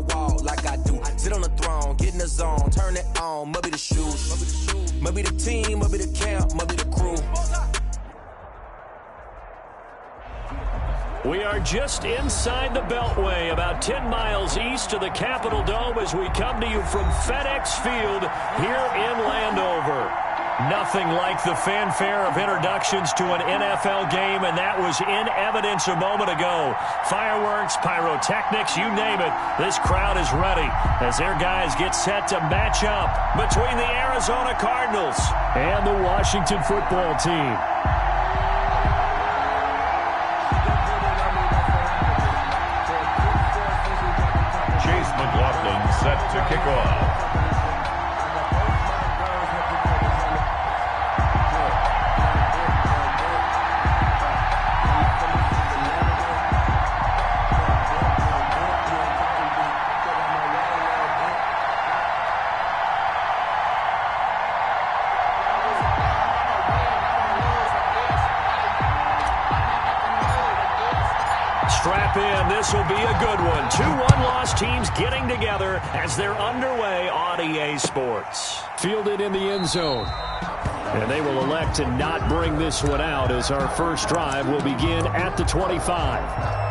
wall like I do. Sit on the throne, get in the zone, turn it on. Maybe the shoes, maybe the team, maybe the camp, maybe the crew. We are just inside the Beltway, about 10 miles east of the Capitol Dome as we come to you from FedEx Field here in Landover. Nothing like the fanfare of introductions to an NFL game, and that was in evidence a moment ago. Fireworks, pyrotechnics, you name it. This crowd is ready as their guys get set to match up between the Arizona Cardinals and the Washington football team. Set to kick off. Strap in. This will be a good one. 2 one-loss teams getting together as they're underway on EA Sports. Fielded in the end zone. And they will elect to not bring this one out as our first drive will begin at the 25.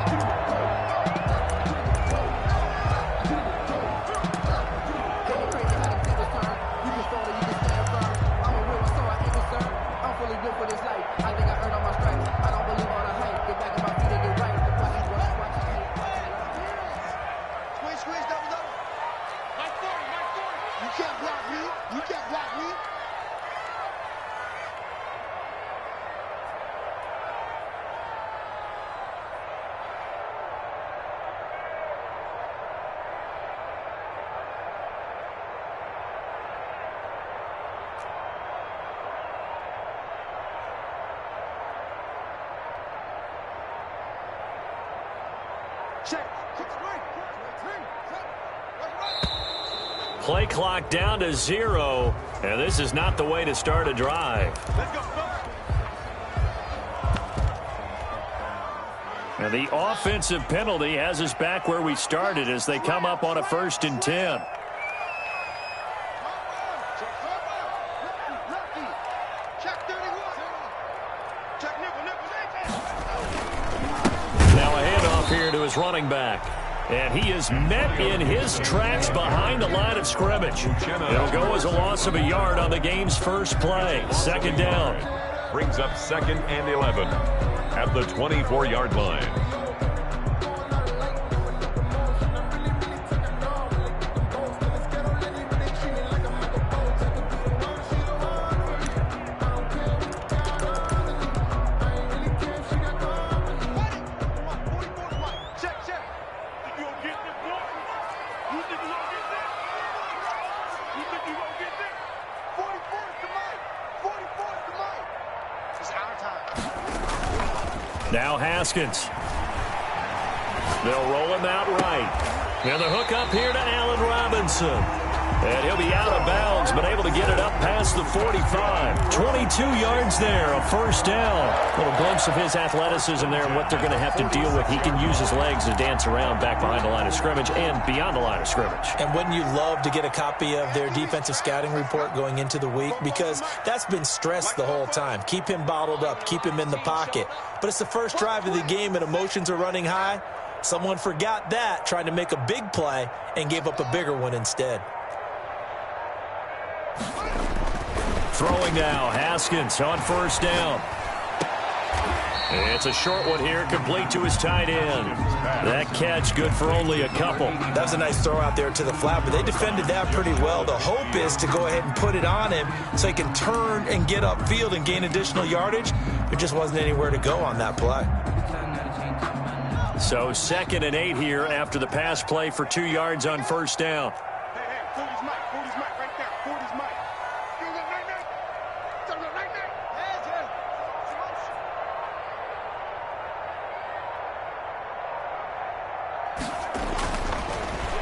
Play clock down to 0, and this is not the way to start a drive. And the offensive penalty has us back where we started as they come up on a 1st and 10. Now a handoff here to his running back. And he is met in his tracks behind the line of scrimmage. It'll go as a loss of a yard on the game's first play. 2nd down. Brings up 2nd and 11 at the 24-yard line. Now Haskins. They'll roll him out right. And the hook up here to Allen Robinson. And he'll be out of bounds, but able to get it up past the 45. 22 yards there, a 1st down. A little glimpse of his athleticism there and what they're going to have to deal with. He can use his legs to dance around back behind the line of scrimmage and beyond the line of scrimmage. And wouldn't you love to get a copy of their defensive scouting report going into the week? Because that's been stressed the whole time. Keep him bottled up. Keep him in the pocket. But it's the first drive of the game and emotions are running high. Someone forgot that, trying to make a big play and gave up a bigger one instead. Throwing now, Haskins on 1st down. It's a short one here, complete to his tight end. That catch good for only a couple. That was a nice throw out there to the flat, but they defended that pretty well. The hope is to go ahead and put it on him so he can turn and get upfield and gain additional yardage. There just wasn't anywhere to go on that play. So 2nd and 8 here after the pass play for 2 yards on 1st down.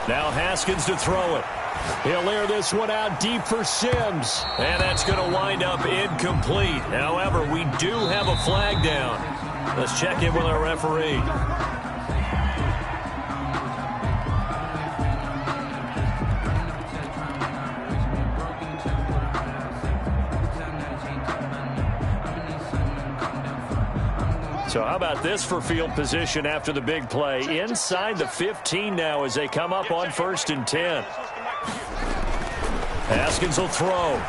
Now Haskins to throw it. He'll air this one out deep for Sims. And that's going to wind up incomplete. However, we do have a flag down. Let's check in with our referee. So how about this for field position after the big play? Inside the 15 now as they come up on 1st and 10. Haskins will throw.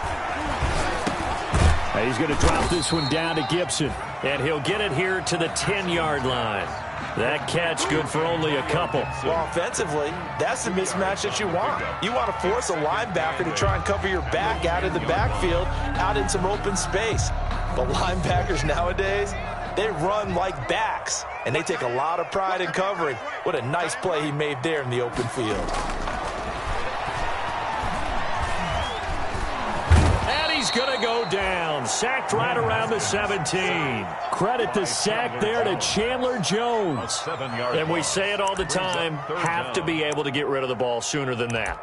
He's going to drop this one down to Gibson. And he'll get it here to the 10-yard line. That catch good for only a couple. Well, offensively, that's the mismatch that you want. You want to force a linebacker to try and cover your back out of the backfield, out in some open space. But linebackers nowadays, they run like backs, and they take a lot of pride in covering. What a nice play he made there in the open field. He's going to go down. Sacked right around the 17. Credit the sack there to Chandler Jones. And we say it all the time, have to be able to get rid of the ball sooner than that.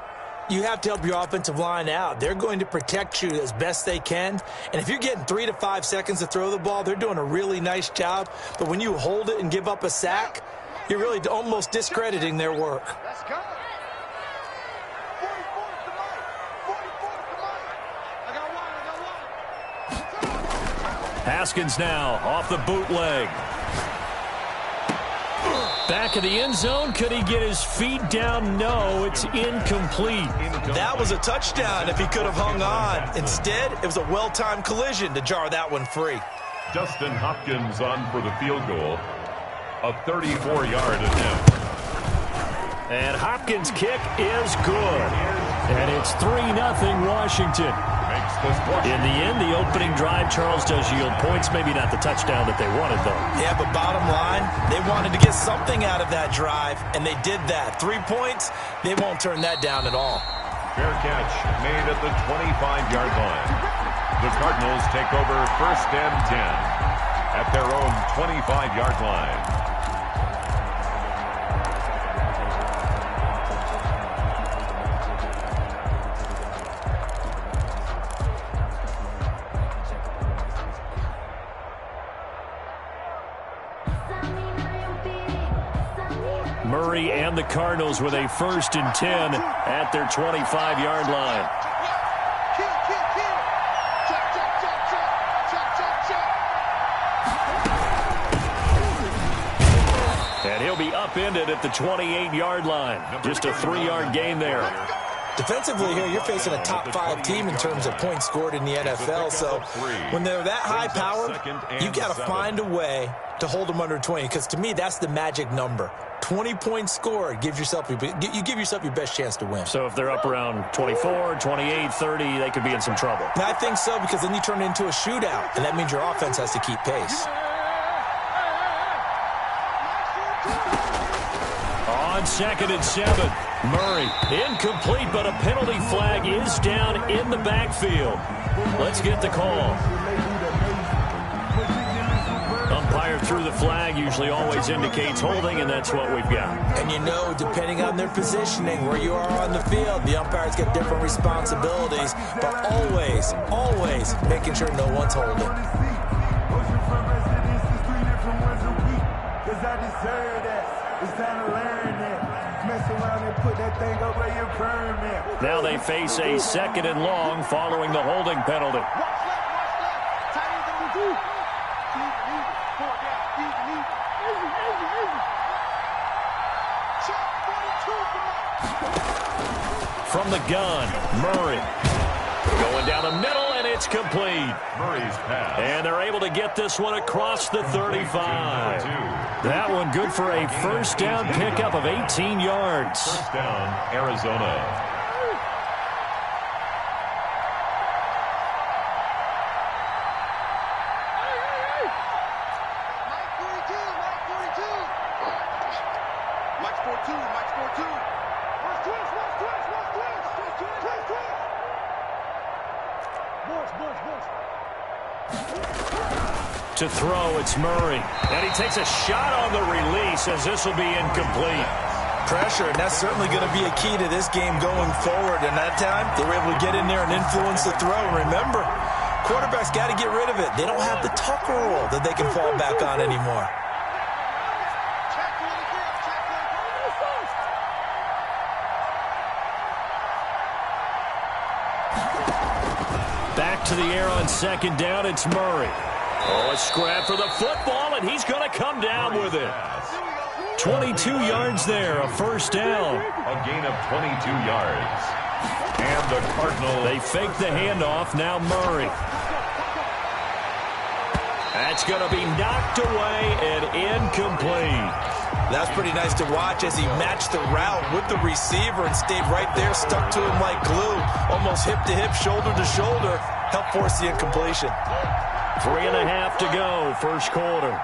You have to help your offensive line out. They're going to protect you as best they can. And if you're getting 3 to 5 seconds to throw the ball, they're doing a really nice job. But when you hold it and give up a sack, you're really almost discrediting their work. Let's go. Haskins now off the bootleg. Back of the end zone. Could he get his feet down? No, it's incomplete. That was a touchdown if he could have hung on. Instead, it was a well-timed collision to jar that one free. Dustin Hopkins on for the field goal. A 34-yard attempt. And Hopkins' kick is good. And it's 3-0 Washington. In the end, the opening drive, Charles, does yield points. Maybe not the touchdown that they wanted, though. Yeah, but bottom line, they wanted to get something out of that drive, and they did that. 3 points, they won't turn that down at all. Fair catch made at the 25-yard line. The Cardinals take over 1st and 10 at their own 25-yard line. Murray and the Cardinals with a 1st and 10 at their 25-yard line. And he'll be upended at the 28-yard line. Just a 3-yard gain there. Defensively here, you're facing a top 5 team in terms of points scored in the NFL. So when they're that high-powered, you got to find a way to hold them under 20. Because to me, that's the magic number. 20 points scored gives yourself you give yourself your best chance to win. So if they're up around 24, 28, 30, they could be in some trouble. And I think so, because then you turn it into a shootout, and that means your offense has to keep pace. On 2nd and 7, Murray incomplete, but a penalty flag is down in the backfield. Let's get the call. Umpire threw the flag, usually always indicates holding, and that's what we've got. And you know, depending on their positioning, where you are on the field, the umpires get different responsibilities, but always, always making sure no one's holding. Now they face a 2nd and long following the holding penalty. From the gun, Murray. Going down the middle, and it's complete. Murray's pass. And they're able to get this one across the 35. That one good for a 1st down pickup of 18 yards. 1st down, Arizona. To throw, it's Murray. And he takes a shot on the release as this will be incomplete. Pressure, and that's certainly going to be a key to this game going forward. And that time, they were able to get in there and influence the throw. Remember, quarterbacks got to get rid of it. They don't have the Tucker rule that they can fall back on anymore. Back to the air on 2nd down, it's Murray. Oh, a scrap for the football, and he's going to come down with it. 22 yards there, a first down. A gain of 22 yards. And the Cardinals. They fake the handoff, now Murray. That's going to be knocked away and incomplete. That's pretty nice to watch as he matched the route with the receiver and stayed right there, stuck to him like glue, almost hip-to-hip, shoulder-to-shoulder, helped force the incompletion. 3.5 to go, first quarter.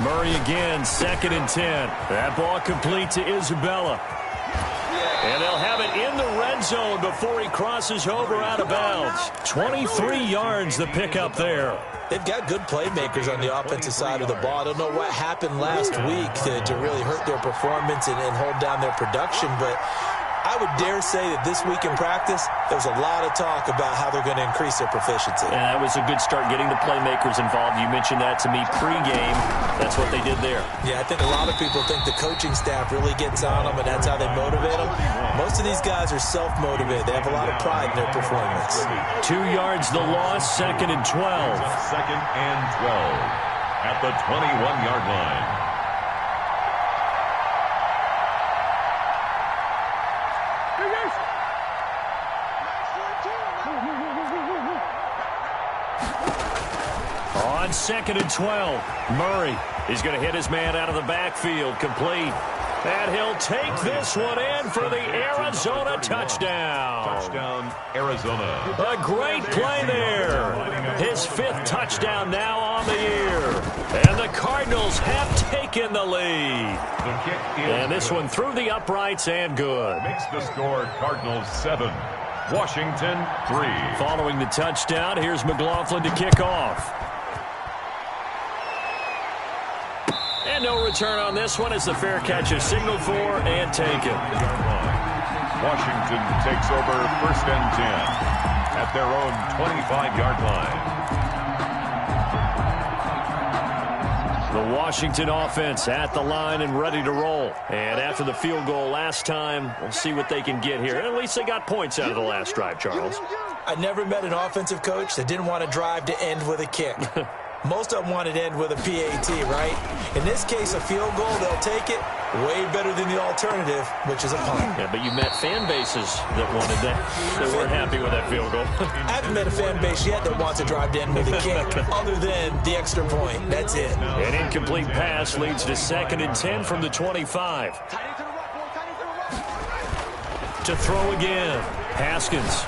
Murray again, 2nd and 10. That ball complete to Isabella. And they'll have it in the red zone before he crosses over out of bounds. 23 yards the pickup there. They've got good playmakers on the offensive side of the ball. I don't know what happened last week to really hurt their performance and hold down their production, but I would dare say that this week in practice, there's a lot of talk about how they're going to increase their proficiency. And that was a good start, getting the playmakers involved. You mentioned that to me pregame. That's what they did there. Yeah, I think a lot of people think the coaching staff really gets on them, and that's how they motivate them. Most of these guys are self-motivated. They have a lot of pride in their performance. 2 yards the loss, 2nd and 12. 2nd and 12 at the 21-yard line. On 2nd and 12, Murray is going to hit his man out of the backfield, complete. And he'll take this one in for the Arizona touchdown. Touchdown, Arizona. A great play there. His 5th touchdown now on the year. And the Cardinals have taken the lead. The kick is and this one through the uprights and good. Makes the score Cardinals 7, Washington 3. Following the touchdown, here's McLaughlin to kick off. And no return on this one as the fair catch is signaled for and taken. Washington takes over 1st and 10 at their own 25-yard line. The Washington offense at the line and ready to roll. And after the field goal last time, we'll see what they can get here. At least they got points out of the last drive, Charles. I never met an offensive coach that didn't want to drive to end with a kick. Most of them want it to end with a PAT, right? In this case, a field goal, they'll take it. Way better than the alternative, which is a punt. Yeah, but you met fan bases that wanted that. They weren't happy with that field goal. I haven't met a fan base yet that wants to drive to end with a kick, other than the extra point. That's it. An incomplete pass leads to 2nd and 10 from the 25. To throw again, Haskins.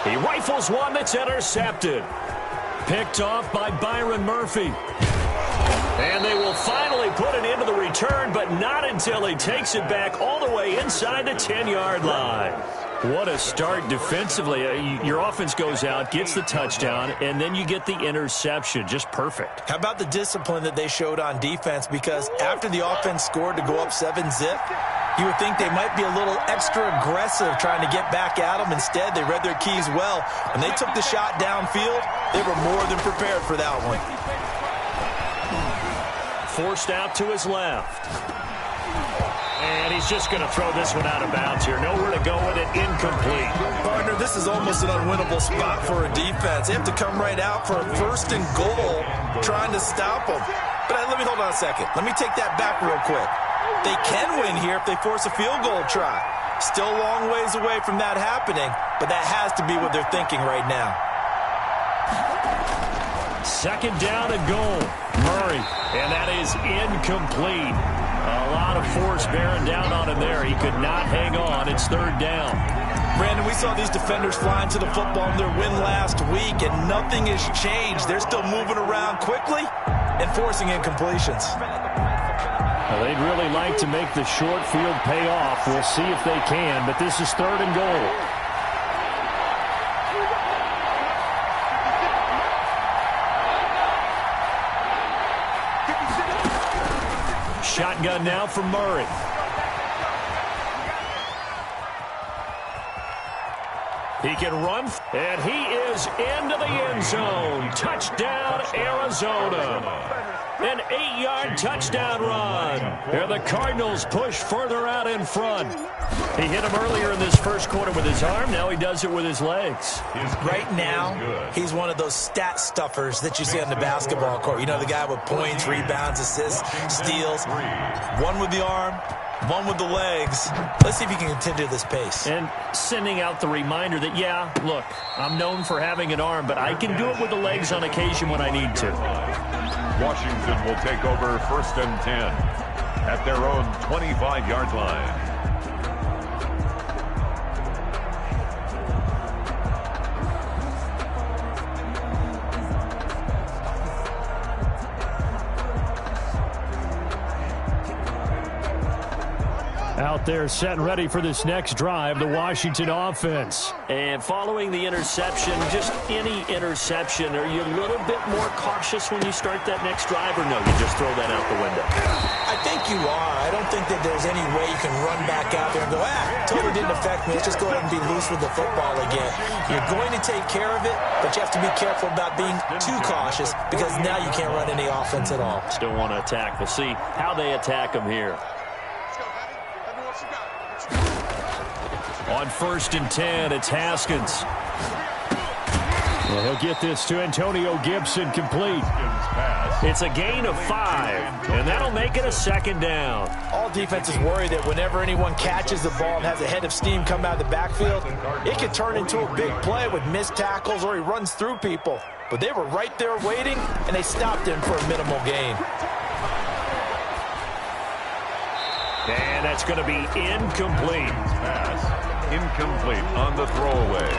He rifles one that's intercepted. Picked off by Byron Murphy. And they will finally put it into the return, but not until he takes it back all the way inside the 10-yard line. What a start defensively. Your offense goes out, gets the touchdown, and then you get the interception. Just perfect. How about the discipline that they showed on defense? Because after the offense scored to go up 7-zip, you would think they might be a little extra aggressive trying to get back at them. Instead, they read their keys well. When they took the shot downfield, they were more than prepared for that one. Forced out to his left. And he's just going to throw this one out of bounds here. Nowhere to go with it. Incomplete. Partner, this is almost an unwinnable spot for a defense. They have to come right out for a 1st and goal trying to stop them. But let me hold on a second. Let me take that back real quick. They can win here if they force a field goal try. Still a long ways away from that happening, but that has to be what they're thinking right now. 2nd down and goal. Murray, and that is incomplete. A lot of force bearing down on him there. He could not hang on. It's 3rd down. Brandon, we saw these defenders flying to the football in their win last week, and nothing has changed. They're still moving around quickly and forcing incompletions. Well, they'd really like to make the short field pay off. We'll see if they can, but this is 3rd and goal. Shotgun now for Murray. He can run, and he is into the end zone. Touchdown, Arizona. An 8-yard touchdown run. Here the Cardinals push further out in front. He hit him earlier in this first quarter with his arm. Now he does it with his legs. Right now, he's one of those stat stuffers that you see on the basketball court. You know, the guy with points, rebounds, assists, steals. One with the arm, one with the legs. Let's see if he can continue this pace. And sending out the reminder that, yeah, look, I'm known for having an arm, but I can do it with the legs on occasion when I need to. Washington will take over 1st and 10 at their own 25-yard line. Out there set and ready for this next drive, the Washington offense. And following the interception, just any interception, are you a little bit more cautious when you start that next drive, or no, you just throw that out the window? I think you are. I don't think that there's any way you can run back out there and go, totally didn't affect me. Let's just go ahead and be loose with the football again. You're going to take care of it, but you have to be careful about being too cautious because now you can't run any offense at all. Still want to attack. We'll see how they attack them here. On 1st and 10, it's Haskins. Well, he'll get this to Antonio Gibson, complete. It's a gain of 5, and that'll make it a 2nd down. All defenses worry that whenever anyone catches the ball and has a head of steam come out of the backfield, it could turn into a big play with missed tackles or he runs through people. But they were right there waiting, and they stopped him for a minimal gain. And that's going to be incomplete. Pass incomplete on the throwaway.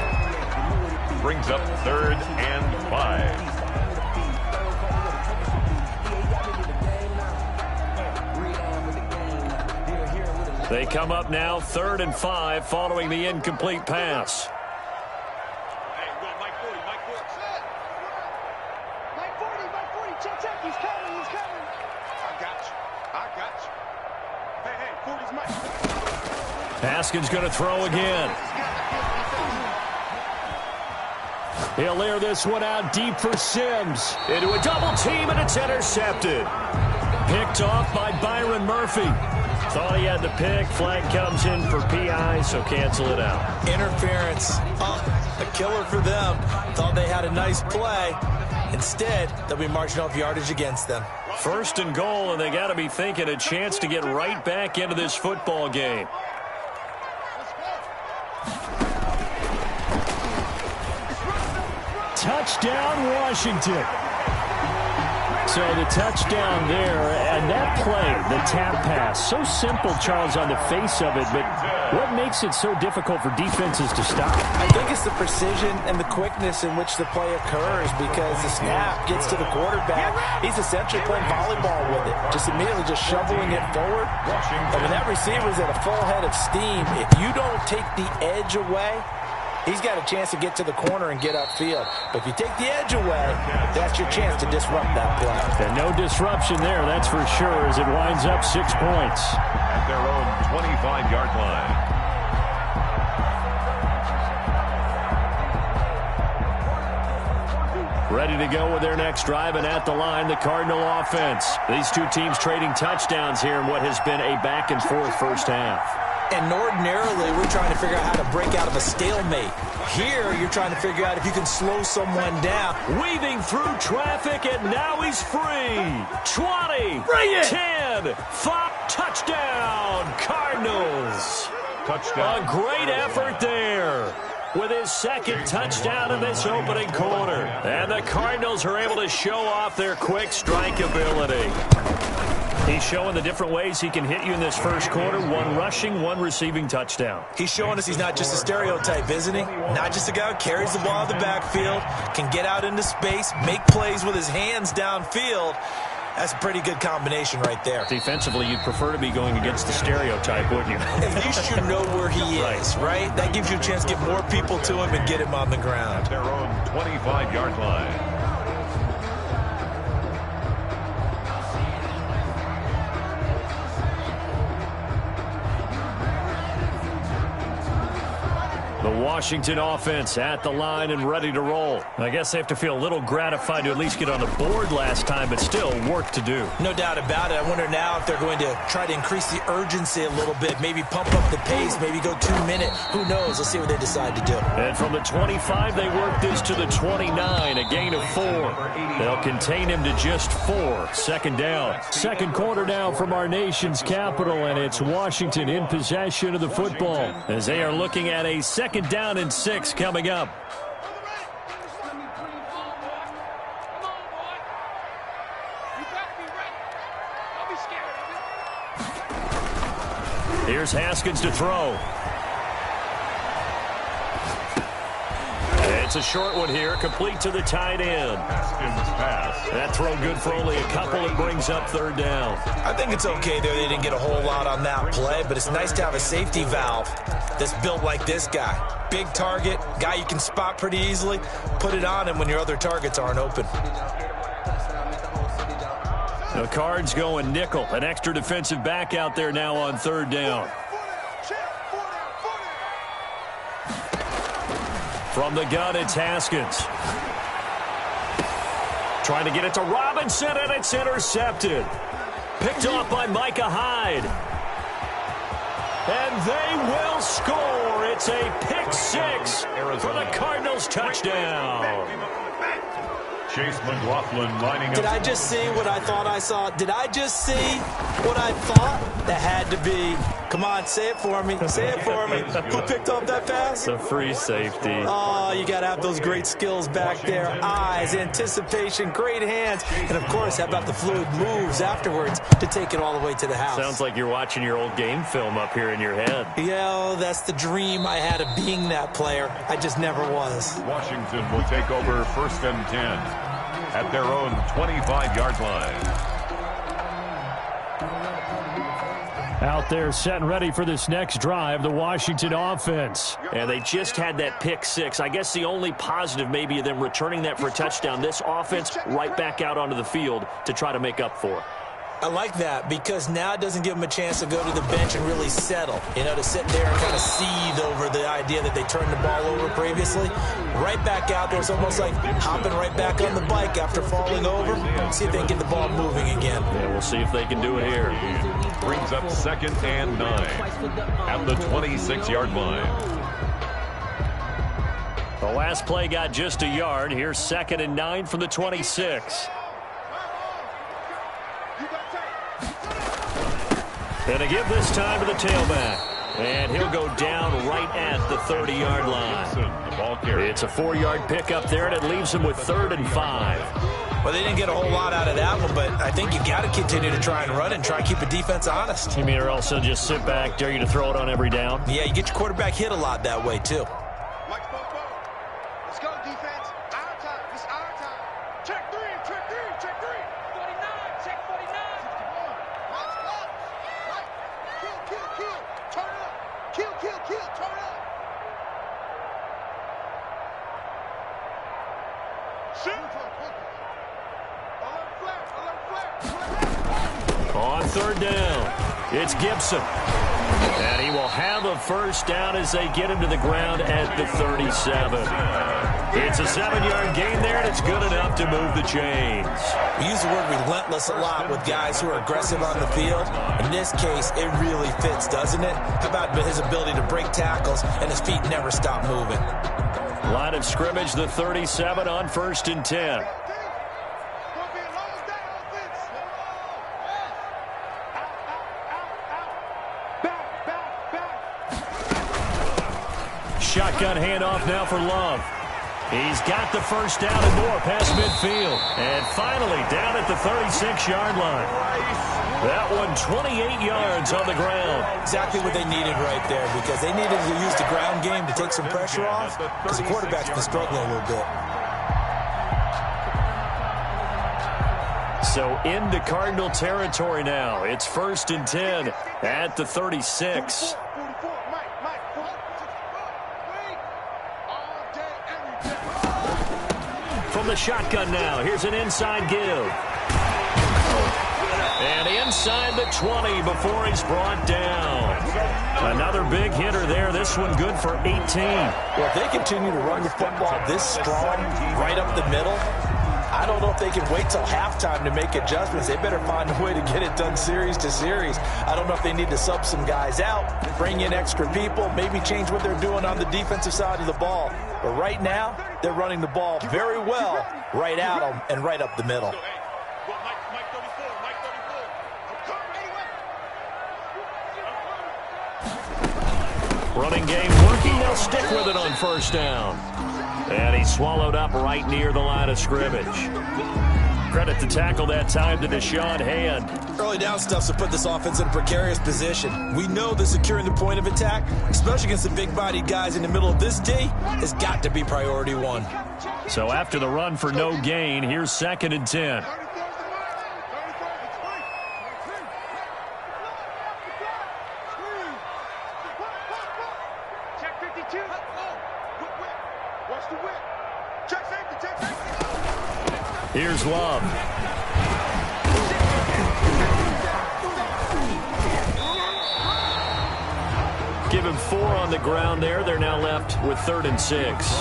Brings up 3rd and 5. They come up now 3rd and 5 following the incomplete pass. Haskins going to throw again. He'll air this one out deep for Sims. Into a double team, and it's intercepted. Picked off by Byron Murphy. Thought he had the pick. Flag comes in for PI, so cancel it out. Interference. A killer for them. Thought they had a nice play. Instead, they'll be marching off yardage against them. 1st and goal, and they got to be thinking a chance to get right back into this football game. Touchdown, Washington. So the touchdown there, and that play, the tap pass, so simple, Charles, on the face of it, but what makes it so difficult for defenses to stop? I think it's the precision and the quickness in which the play occurs because the snap gets to the quarterback. He's essentially playing volleyball with it, just immediately just shoveling it forward. And when that receiver's at a full head of steam, if you don't take the edge away, he's got a chance to get to the corner and get upfield. But if you take the edge away, that's your chance to disrupt that play. And no disruption there, that's for sure, as it winds up 6 points. At their own 25-yard line. Ready to go with their next drive, and at the line, the Cardinal offense. These two teams trading touchdowns here in what has been a back-and-forth first half. And ordinarily, we're trying to figure out how to break out of a stalemate. Here, you're trying to figure out if you can slow someone down. Weaving through traffic, and now he's free. 20, 10, 5, touchdown, Cardinals. Touchdown. A great effort there with his 2nd touchdown in this opening quarter. And the Cardinals are able to show off their quick strike ability. He's showing the different ways he can hit you in this first quarter. 1 rushing, 1 receiving touchdown. He's showing us he's not just a stereotype, isn't he? Not just a guy who carries the ball in the backfield, can get out into space, make plays with his hands downfield. That's a pretty good combination right there. Defensively, you'd prefer to be going against the stereotype, wouldn't you? At least you know where he is, right? That gives you a chance to get more people to him and get him on the ground. Their own 25-yard line. The Washington offense at the line and ready to roll. I guess they have to feel a little gratified to at least get on the board last time, but still work to do. No doubt about it. I wonder now if they're going to try to increase the urgency a little bit, maybe pump up the pace, maybe go 2 minute. Who knows? Let's see what they decide to do. And from the 25, they work this to the 29, a gain of 4. They'll contain him to just 4. Second down. Second quarter now from our nation's capital, and it's Washington in possession of the football as they are looking at a second down and 6 coming up. Here's Haskins to throw. It's a short one here, complete to the tight end. Haskins pass. That throw good for only a couple. It brings up third down. I think it's okay there. They didn't get a whole lot on that play, but it's nice to have a safety valve that's built like this guy. Big target, guy you can spot pretty easily. Put it on him when your other targets aren't open. The Cards going nickel. An extra defensive back out there now on third down. From the gun, it's Haskins. Trying to get it to Robinson, and it's intercepted. Picked off by Micah Hyde. And they will score. It's a pick 6 for the Cardinals touchdown. Chase McLaughlin lining up. Did I just see what I thought I saw? Did I just see what I thought? That had to be. Come on, say it for me. Say it for me. Who picked up that pass? It's a free safety. Oh, you got to have those great skills back there. Eyes, anticipation, great hands. And, of course, how about the fluid moves afterwards to take it all the way to the house? Sounds like you're watching your old game film up here in your head. Yeah, that's the dream I had of being that player. I just never was. Washington will take over 1st and 10 at their own 25-yard line. Out there set and ready for this next drive, the Washington offense. And they just had that pick 6. I guess the only positive maybe of them returning that for a touchdown. This offense right back out onto the field to try to make up for it. I like that because now it doesn't give them a chance to go to the bench and really settle. You know, to sit there and kind of seethe over the idea that they turned the ball over previously. Right back out there. It's almost like hopping right back on the bike after falling over. See if they can get the ball moving again. Yeah, we'll see if they can do it here. Brings up 2nd and 9 at the 26-yard line. The last play got just a yard. Here's 2nd and 9 from the 26. And a give this time to the tailback. And he'll go down right at the 30-yard line. It's a 4-yard pickup there, and it leaves him with 3rd and 5. Well, they didn't get a whole lot out of that one, but I think you've got to continue to try and run and try and keep the defense honest. You mean or else they'll just sit back, dare you to throw it on every down? Yeah, you get your quarterback hit a lot that way, too. Let's go, defense. Our time. It's our time. Check 3, check 3, check 3. 49, check 49. Watch clock. Right. Kill. Turn up. Kill. Turn up. Shoot. On 3rd down, it's Gibson. And he will have a first down as they get him to the ground at the 37. It's a 7-yard gain there, and it's good enough to move the chains. We use the word relentless a lot with guys who are aggressive on the field. In this case, it really fits, doesn't it? How about his ability to break tackles and his feet never stop moving? Line of scrimmage, the 37 on 1st and 10. Shotgun handoff now for Love. He's got the first down and more past midfield. And finally down at the 36-yard line. That one 28 yards on the ground. Exactly what they needed right there because they needed to use the ground game to take some pressure off because the quarterback's been struggling a little bit. So into Cardinal territory now. It's 1st and 10 at the 36. From the shotgun now, here's an inside give. And inside the 20 before he's brought down. Another big hitter there. This one good for 18. Well, if they continue to run the football this strong, right up the middle, I don't know if they can wait till halftime to make adjustments. They better find a way to get it done series to series. I don't know if they need to sub some guys out, bring in extra people, maybe change what they're doing on the defensive side of the ball. But right now, they're running the ball very well right at them and right up the middle. Running game working. They'll stick with it on first down. And he swallowed up right near the line of scrimmage. Credit to tackle that time to Deshaun Hand. Early down stuff's to put this offense in a precarious position. We know that securing the point of attack, especially against the big-bodied guys in the middle of this D, has got to be priority one. So after the run for no gain, here's 2nd and 10. Here's Love. Give him 4 on the ground there. They're now left with 3rd and 6.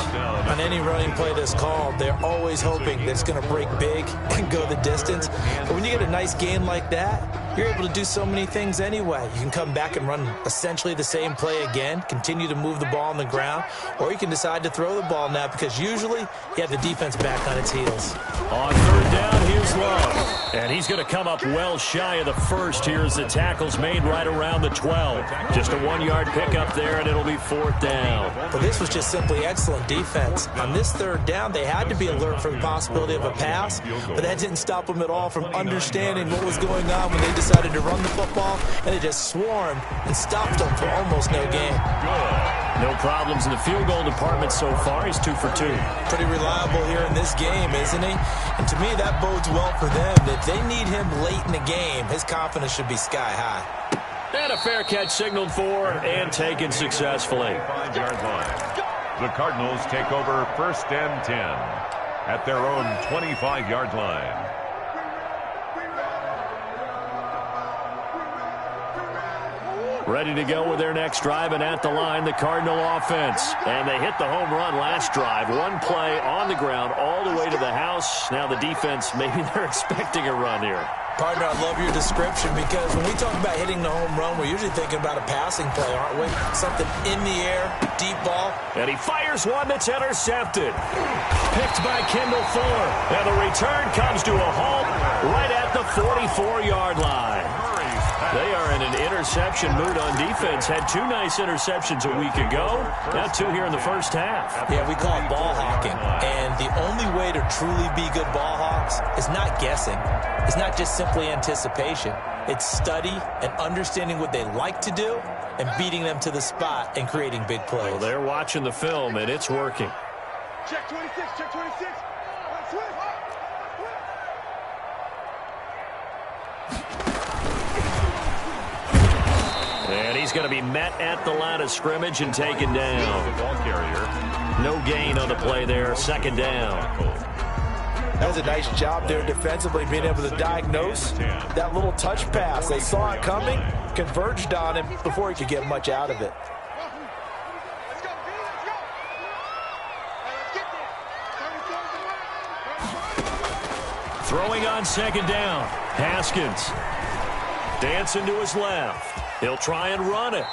On any running play that's called, they're always hoping that it's going to break big and go the distance. But when you get a nice gain like that, you're able to do so many things anyway. You can come back and run essentially the same play again, continue to move the ball on the ground, or you can decide to throw the ball now because usually you have the defense back on its heels. On 3rd down, here's Love. And he's going to come up well shy of the first here as the tackle's made right around the 12. Just a 1-yard pickup there, and it'll be 4th down. Well, this was just simply excellent defense. On this 3rd down, they had to be alert for the possibility of a pass, but that didn't stop them at all from understanding what was going on when they decided to run the football, and they just swarmed and stopped them for almost no gain. No problems in the field goal department so far. He's 2 for 2. Pretty reliable here in this game, isn't he? And to me, that bodes well for them. If they need him late in the game, his confidence should be sky high. And a fair catch signaled for and taken successfully. 5-yard line. The Cardinals take over 1st and 10 at their own 25-yard line. Ready to go with their next drive, and at the line, the Cardinal offense. And they hit the home run last drive. One play on the ground all the way to the house. Now the defense, maybe they're expecting a run here. Partner, I love your description because when we talk about hitting the home run, we're usually thinking about a passing play, aren't we? Something in the air, deep ball. And he fires one that's intercepted. Picked by Kendall Fuller. And the return comes to a halt right at the 44-yard line. They are in an interception mood on defense. Had 2 nice interceptions a week ago. Now 2 here in the first half. Yeah, we call it ball hawking. And the only way to truly be good ball hawks is not guessing. It's not just simply anticipation. It's study and understanding what they like to do and beating them to the spot and creating big plays. Well, they're watching the film, and it's working. Check 26, check 26. And he's going to be met at the line of scrimmage and taken down. Ball carrier. No gain on the play there. 2nd down. That was a nice job there defensively, being able to diagnose that little touch pass. They saw it coming, converged on him before he could get much out of it. Let's go, B, let's go. Let's get there. Throwing on 2nd down. Haskins. Dancing to his left. He'll try and run it.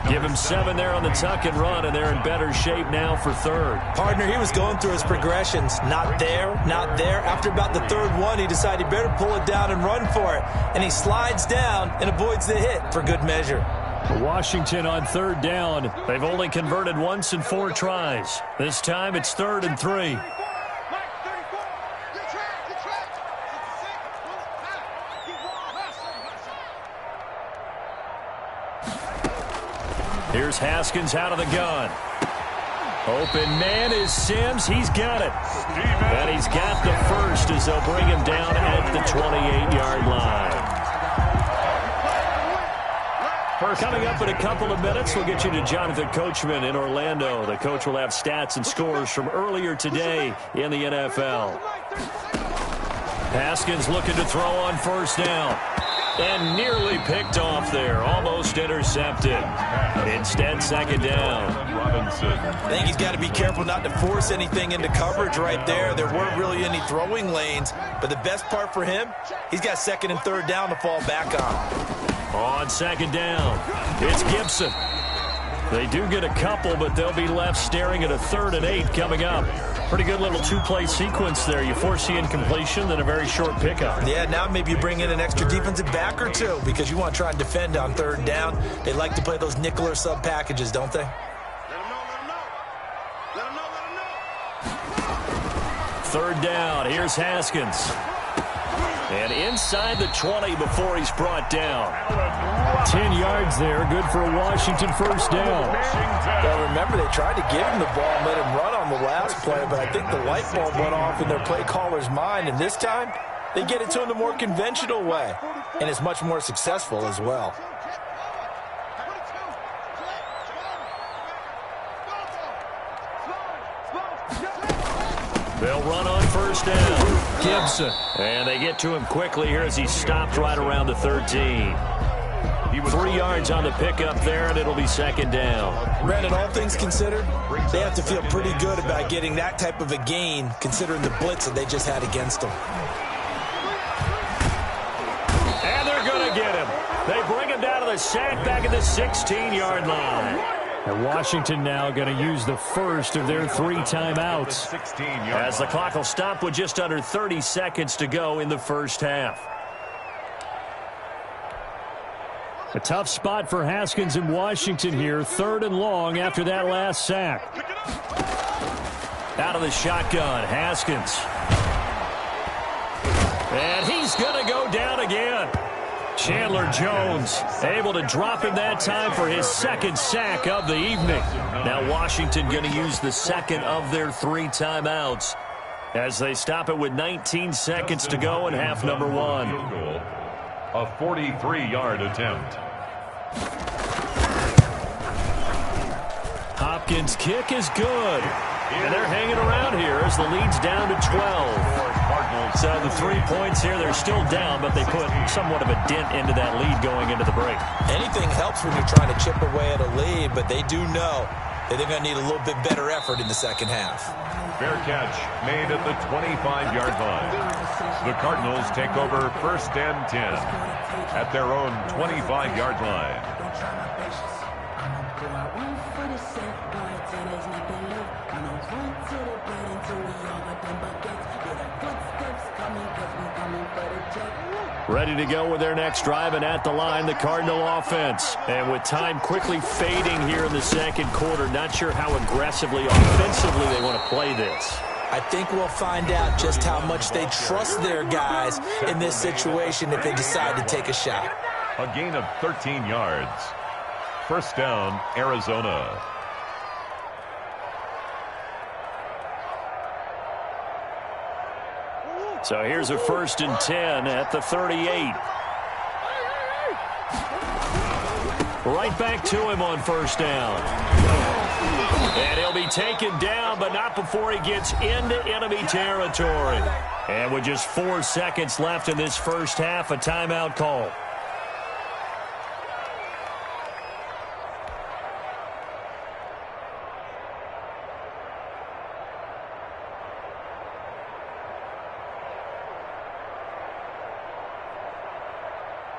Give him 7 there on the tuck and run, and they're in better shape now for 3rd. Partner, he was going through his progressions. Not there, not there. After about the 3rd one, he decided he better pull it down and run for it. And he slides down and avoids the hit for good measure. Washington on 3rd down. They've only converted once in 4 tries. This time it's 3rd and 3. Here's Haskins out of the gun. Open man is Sims. He's got it. And he's got the first as they'll bring him down at the 28-yard line. Coming up in a couple of minutes, we'll get you to Jonathan Coachman in Orlando. The coach will have stats and scores from earlier today in the NFL. Haskins looking to throw on 1st down. And nearly picked off there. Almost intercepted. Instead, second down. I think he's got to be careful not to force anything into coverage right there. There weren't really any throwing lanes. But the best part for him, he's got second and third down to fall back on. On second down, it's Gibson. They do get a couple, but they'll be left staring at a 3rd and 8 coming up. Pretty good little two-play sequence there. You force the incompletion, then a very short pickup. Yeah, now maybe you bring in an extra defensive back or two because you want to try and defend on 3rd down. They like to play those nickel or sub packages, don't they? Third down, here's Haskins. And inside the 20 before he's brought down. 10 yards there, good for a Washington first down. Well, remember, they tried to give him the ball and let him run on the last play, but I think the light bulb went off in their play caller's mind, and this time they get it to him the more conventional way, and it's much more successful as well. They'll run on first down. Gibson. And they get to him quickly here as he stopped right around the 13. 3 yards on the pickup there, and it'll be second down. Brandon, all things considered, they have to feel pretty good about getting that type of a gain, considering the blitz that they just had against them. And they're going to get him. They bring him down to the sack back at the 16-yard line. And Washington now going to use the first of their 3 timeouts as the clock will stop with just under 30 seconds to go in the first half. A tough spot for Haskins in Washington here. 3rd and long after that last sack. Out of the shotgun, Haskins. And he's going to go down again. Chandler Jones able to drop him that time for his 2nd sack of the evening. Now Washington going to use the second of their 3 timeouts as they stop it with 19 seconds to go in half number 1. A 43-yard attempt. Hopkins' kick is good. And they're hanging around here as the lead's down to 12. So the 3 points here, they're still down, but they put somewhat of a dent into that lead going into the break. Anything helps when you're trying to chip away at a lead, but they do know that they're going to need a little bit better effort in the second half. Fair catch made at the 25-yard line. The Cardinals take over 1st and 10 at their own 25-yard line. Ready to go with their next drive, and at the line, the Cardinal offense. And with time quickly fading here in the second quarter, not sure how aggressively, offensively they want to play this. I think we'll find out just how much they trust their guys in this situation if they decide to take a shot. A gain of 13 yards. First down, Arizona. So here's a 1st and 10 at the 38. Right back to him on first down. And he'll be taken down, but not before he gets into enemy territory. And with just 4 seconds left in this first half, a timeout call.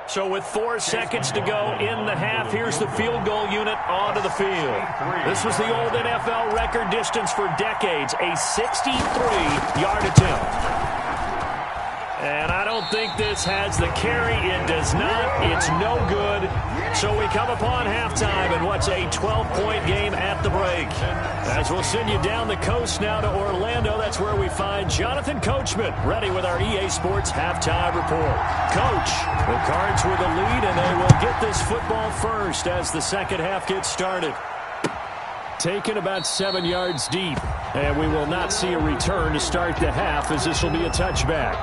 So with 4 seconds to go in the half, here's the field goal unit onto the field. This was the old NFL record distance for decades, a 63-yard attempt. And I don't think this has the carry. It does not. It's no good. So we come upon halftime in what's a 12-point game at the break. As we'll send you down the coast now to Orlando, that's where we find Jonathan Coachman ready with our EA Sports halftime report. Coach, the Cards with the lead, and they will get this football first as the second half gets started. Taken about 7 yards deep, and we will not see a return to start the half as this will be a touchback.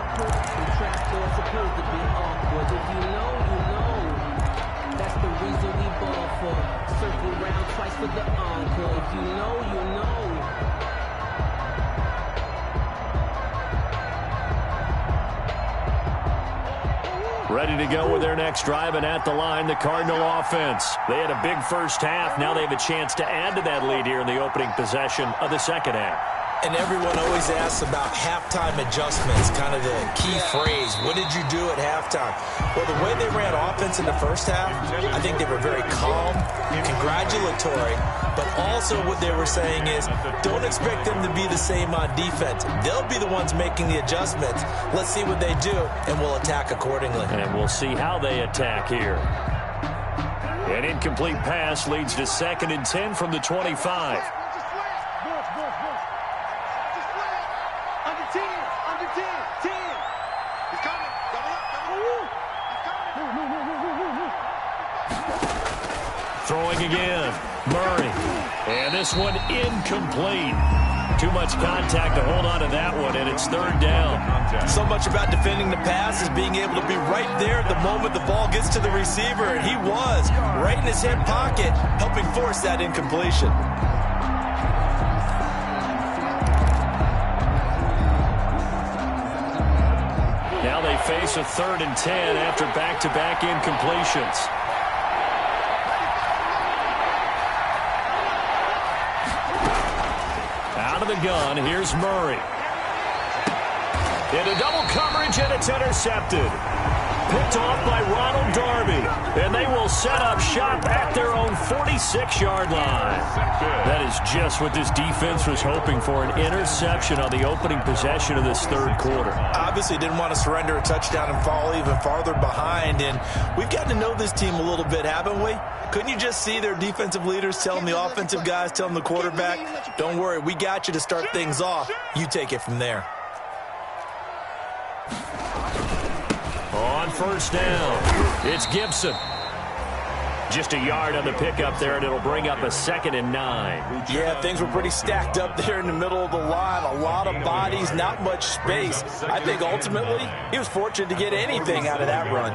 Ready to go with their next drive, and at the line, the Cardinal offense. They had a big first half. Now they have a chance to add to that lead here in the opening possession of the second half. And everyone always asks about halftime adjustments, kind of the key phrase. What did you do at halftime? Well, the way they ran offense in the first half, I think they were very calm, congratulatory, but also what they were saying is don't expect them to be the same on defense. They'll be the ones making the adjustments. Let's see what they do, and we'll attack accordingly. And we'll see how they attack here. An incomplete pass leads to 2nd and 10 from the 25. Throwing again, Murray. And this one incomplete. Too much contact to hold on to that one, and it's 3rd down. So much about defending the pass is being able to be right there at the moment the ball gets to the receiver, and he was right in his hip pocket, helping force that incompletion. Now they face a 3rd and 10 after back-to-back incompletions. Out of the gun, here's Murray. Into double coverage, and it's intercepted. Picked off by Ronald Darby. And they will set up shop at their own 46-yard line. That is just what this defense was hoping for, an interception on the opening possession of this 3rd quarter. Obviously didn't want to surrender a touchdown and fall even farther behind. And we've gotten to know this team a little bit, haven't we? Couldn't you just see their defensive leaders telling the offensive guys, telling the quarterback, don't worry, we got you to start things off. You take it from there. On 1st down, it's Gibson. Just a yard on the pickup there, and it'll bring up a 2nd and 9. Yeah, things were pretty stacked up there in the middle of the line. A lot of bodies, not much space. I think ultimately he was fortunate to get anything out of that run.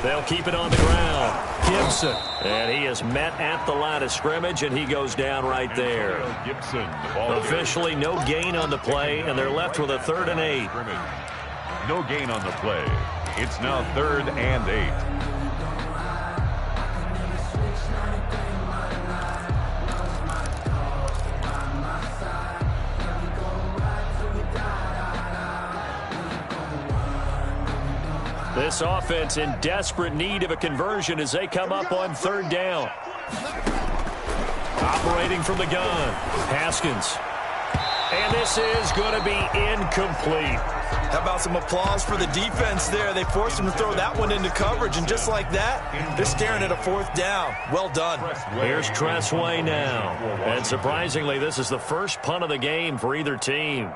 They'll keep it on the ground. Gibson. And he is met at the line of scrimmage, and he goes down right there. Gibson. Officially no gain on the play, and they're left with a 3rd and 8. No gain on the play. It's now 3rd and 8. This offense in desperate need of a conversion as they come up on 3rd down. Operating from the gun, Haskins. And this is going to be incomplete. How about some applause for the defense there? They forced him to throw that one into coverage, and just like that, they're staring at a 4th down. Well done. Here's Tressway now. And surprisingly, this is the first punt of the game for either team.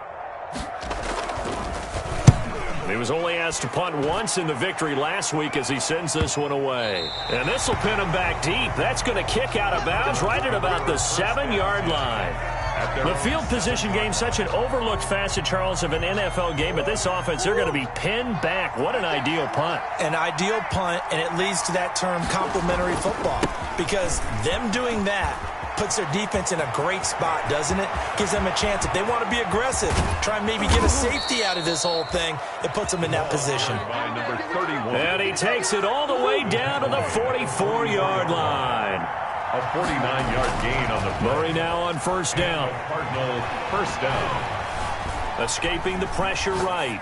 He was only asked to punt once in the victory last week as he sends this one away. And this will pin him back deep. That's going to kick out of bounds right at about the 7-yard line. The field position game, such an overlooked facet, Charles, of an NFL game. But this offense, they're going to be pinned back. What an ideal punt. An ideal punt, and it leads to that term complementary football. Because them doing that puts their defense in a great spot, doesn't it? Gives them a chance. If they want to be aggressive, try and maybe get a safety out of this whole thing, it puts them in that position. And he takes it all the way down to the 44-yard line. A 49-yard gain on the play. Murray now on 1st down. Cardinals 1st down. Escaping the pressure right.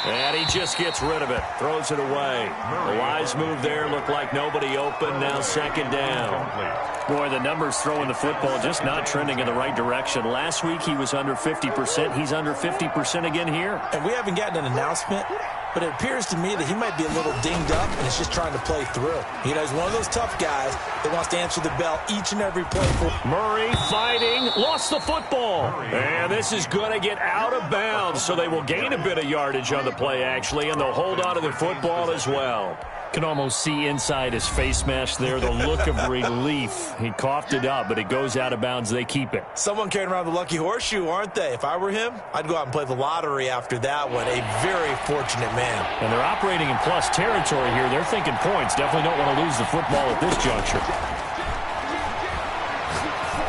And he just gets rid of it. Throws it away. The wise move there. Looked like nobody open. Now 2nd down. Boy, the numbers throwing the football just not trending in the right direction. Last week he was under 50%. He's under 50% again here. And we haven't gotten an announcement, but it appears to me that he might be a little dinged up and is just trying to play through. You know, he's one of those tough guys that wants to answer the bell each and every play. Murray fighting, lost the football. And this is going to get out of bounds, so they will gain a bit of yardage on the play, actually, and they'll hold on to the football as well. Can almost see inside his face mask there the look of relief. He coughed it up, but it goes out of bounds. They keep it. Someone carrying around the lucky horseshoe, aren't they? If I were him, I'd go out and play the lottery after that one. A very fortunate man. And they're operating in plus territory here. They're thinking points. Definitely don't want to lose the football at this juncture.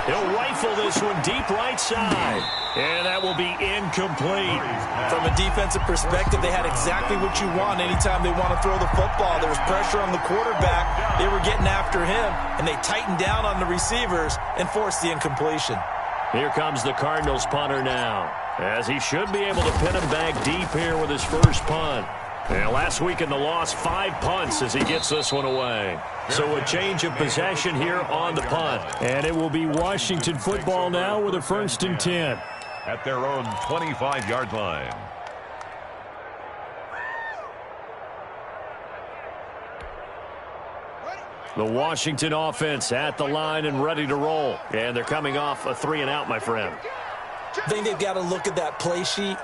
He'll rifle this one deep right side. And that will be incomplete. From a defensive perspective, they had exactly what you want anytime they want to throw the football. There was pressure on the quarterback. They were getting after him, and they tightened down on the receivers and forced the incompletion. Here comes the Cardinals punter now, as he should be able to pin him back deep here with his first punt. And last week in the loss, 5 punts as he gets this one away. So a change of possession here on the punt. And it will be Washington football now with a 1st and 10. At their own 25-yard line. The Washington offense at the line and ready to roll. And they're coming off a 3-and-out, my friend. I think they've got to look at that play sheet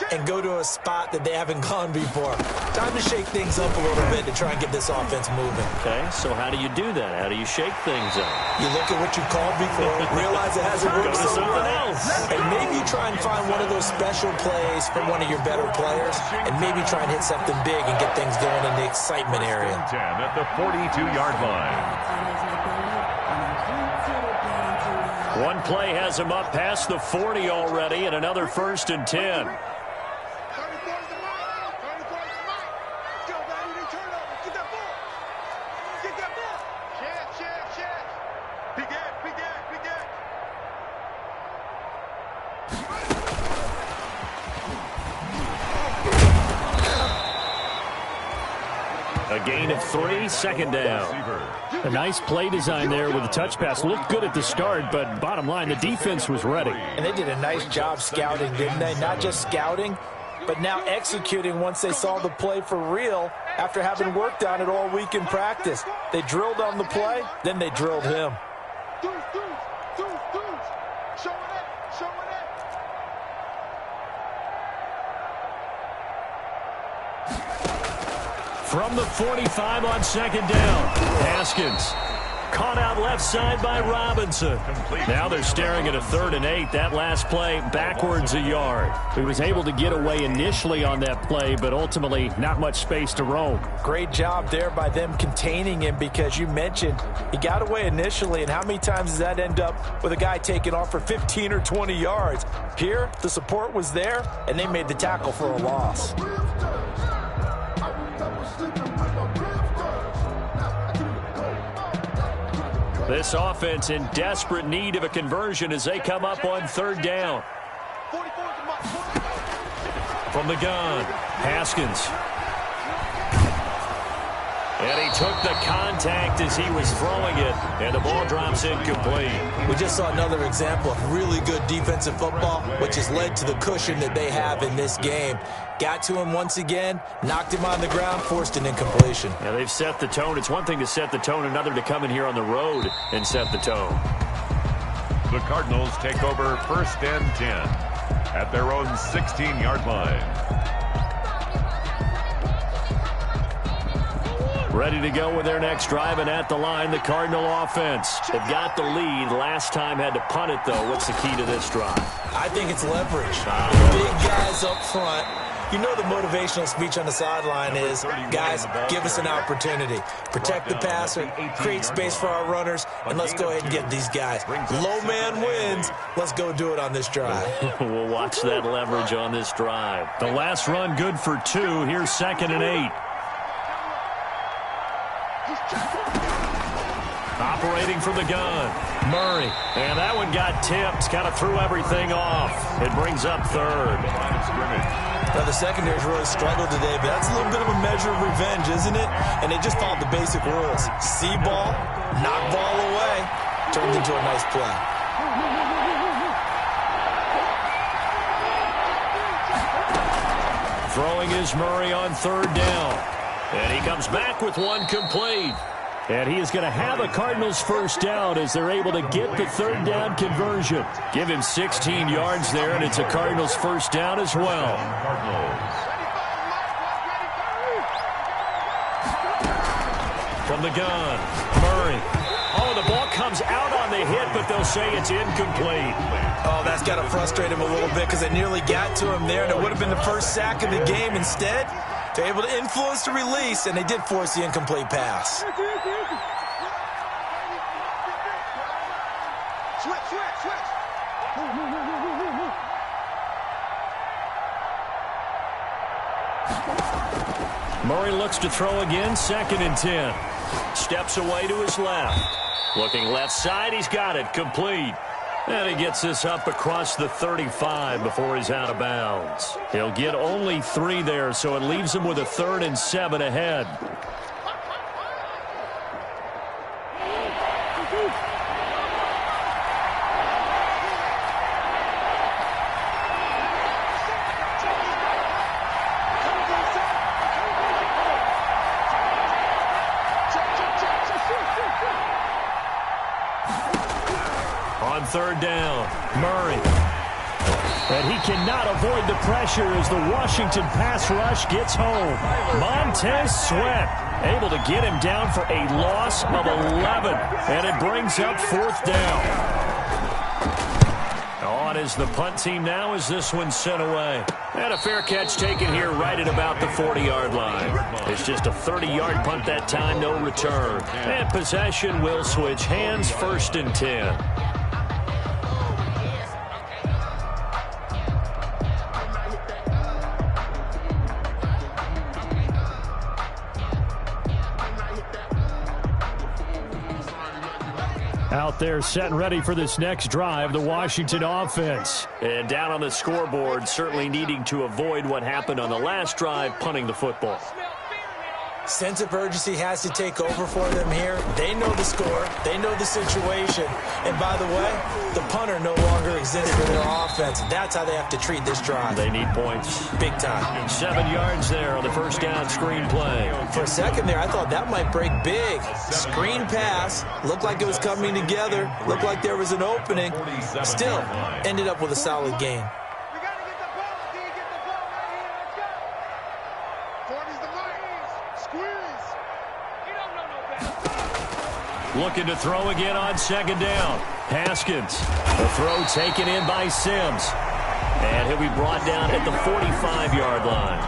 and go to a spot that they haven't gone before. Time to shake things up a little bit to try and get this offense moving. Okay, so how do you do that? How do you shake things up? You look at what you called before, realize it hasn't worked so well, and maybe try and find one of those special plays from one of your better players, and maybe try and hit something big and get things going in the excitement area. 10 at the 42-yard line. One play has him up past the 40 already, and another 1st and 10. A gain of 3, 2nd down. A nice play design there with the touch pass. Looked good at the start, but bottom line, the defense was ready. And they did a nice job scouting, didn't they? Not just scouting, but now executing once they saw the play for real after having worked on it all week in practice. They drilled on the play, then they drilled him. From the 45 on 2nd down, Haskins caught out left side by Robinson. Now they're staring at a 3rd and 8. That last play backwards a yard. He was able to get away initially on that play, but ultimately not much space to roam. Great job there by them containing him, because you mentioned he got away initially, and how many times does that end up with a guy taking off for 15 or 20 yards? Here, the support was there, and they made the tackle for a loss. This offense in desperate need of a conversion as they come up on 3rd down. From the gun, Haskins. And he took the contact as he was throwing it, and the ball drops incomplete. We just saw another example of really good defensive football, which has led to the cushion that they have in this game. Got to him once again, knocked him on the ground, forced an incompletion. Yeah, they've set the tone. It's one thing to set the tone, another to come in here on the road and set the tone. The Cardinals take over 1st and 10 at their own 16-yard line. Ready to go with their next drive, and at the line, the Cardinal offense. They've got the lead. Last time had to punt it, though. What's the key to this drive? I think it's leverage. Big guys up front. You know the motivational speech on the sideline is, guys, give us an opportunity. Protect the passer, create space for our runners, and let's go ahead and get these guys. Low man wins. Let's go do it on this drive. We'll watch that leverage on this drive. The last run good for 2. Here's 2nd and 8. Operating from the gun, Murray. And that one got tipped, kind of threw everything off. It brings up 3rd. Now, the secondary's really struggled today, but that's a little bit of a measure of revenge, isn't it? And they just followed the basic rules. See ball, knock ball away, turned into a nice play. Throwing is Murray on 3rd down. And he comes back with one complete. And he is going to have a Cardinals 1st down as they're able to get the 3rd down conversion. Give him 16 yards there, and it's a Cardinals 1st down as well. From the gun, Murray. Oh, the ball comes out on the hit, but they'll say it's incomplete. Oh, that's got to frustrate him a little bit, because they nearly got to him there, and it would have been the first sack of the game. Instead, they're able to influence the release, and they did force the incomplete pass. Switch. Murray looks to throw again, 2nd and 10. Steps away to his left. Looking left side, he's got it, complete. And he gets this up across the 35 before he's out of bounds. He'll get only 3 there, so it leaves him with a 3rd and 7 ahead. On 3rd down, Murray. And he cannot avoid the pressure as the Washington pass rush gets home. Montez Sweat able to get him down for a loss of 11. And it brings up 4th down. On is the punt team now as this one's sent away. And a fair catch taken here right at about the 40-yard line. It's just a 30-yard punt that time, no return. And possession will switch hands, 1st and 10. Out there set and ready for this next drive, the Washington offense. And down on the scoreboard, certainly needing to avoid what happened on the last drive, punting the football. Sense of urgency has to take over for them here. They know the score. They know the situation. And by the way, the punter no longer exists in their offense. That's how they have to treat this drive. They need points. Big time. 7 yards there on the 1st down screen play. For a second there, I thought that might break big. Screen pass. Looked like it was coming together. Looked like there was an opening. Still, ended up with a solid game. Looking to throw again on 2nd down. Haskins. The throw taken in by Sims. And he'll be brought down at the 45-yard line.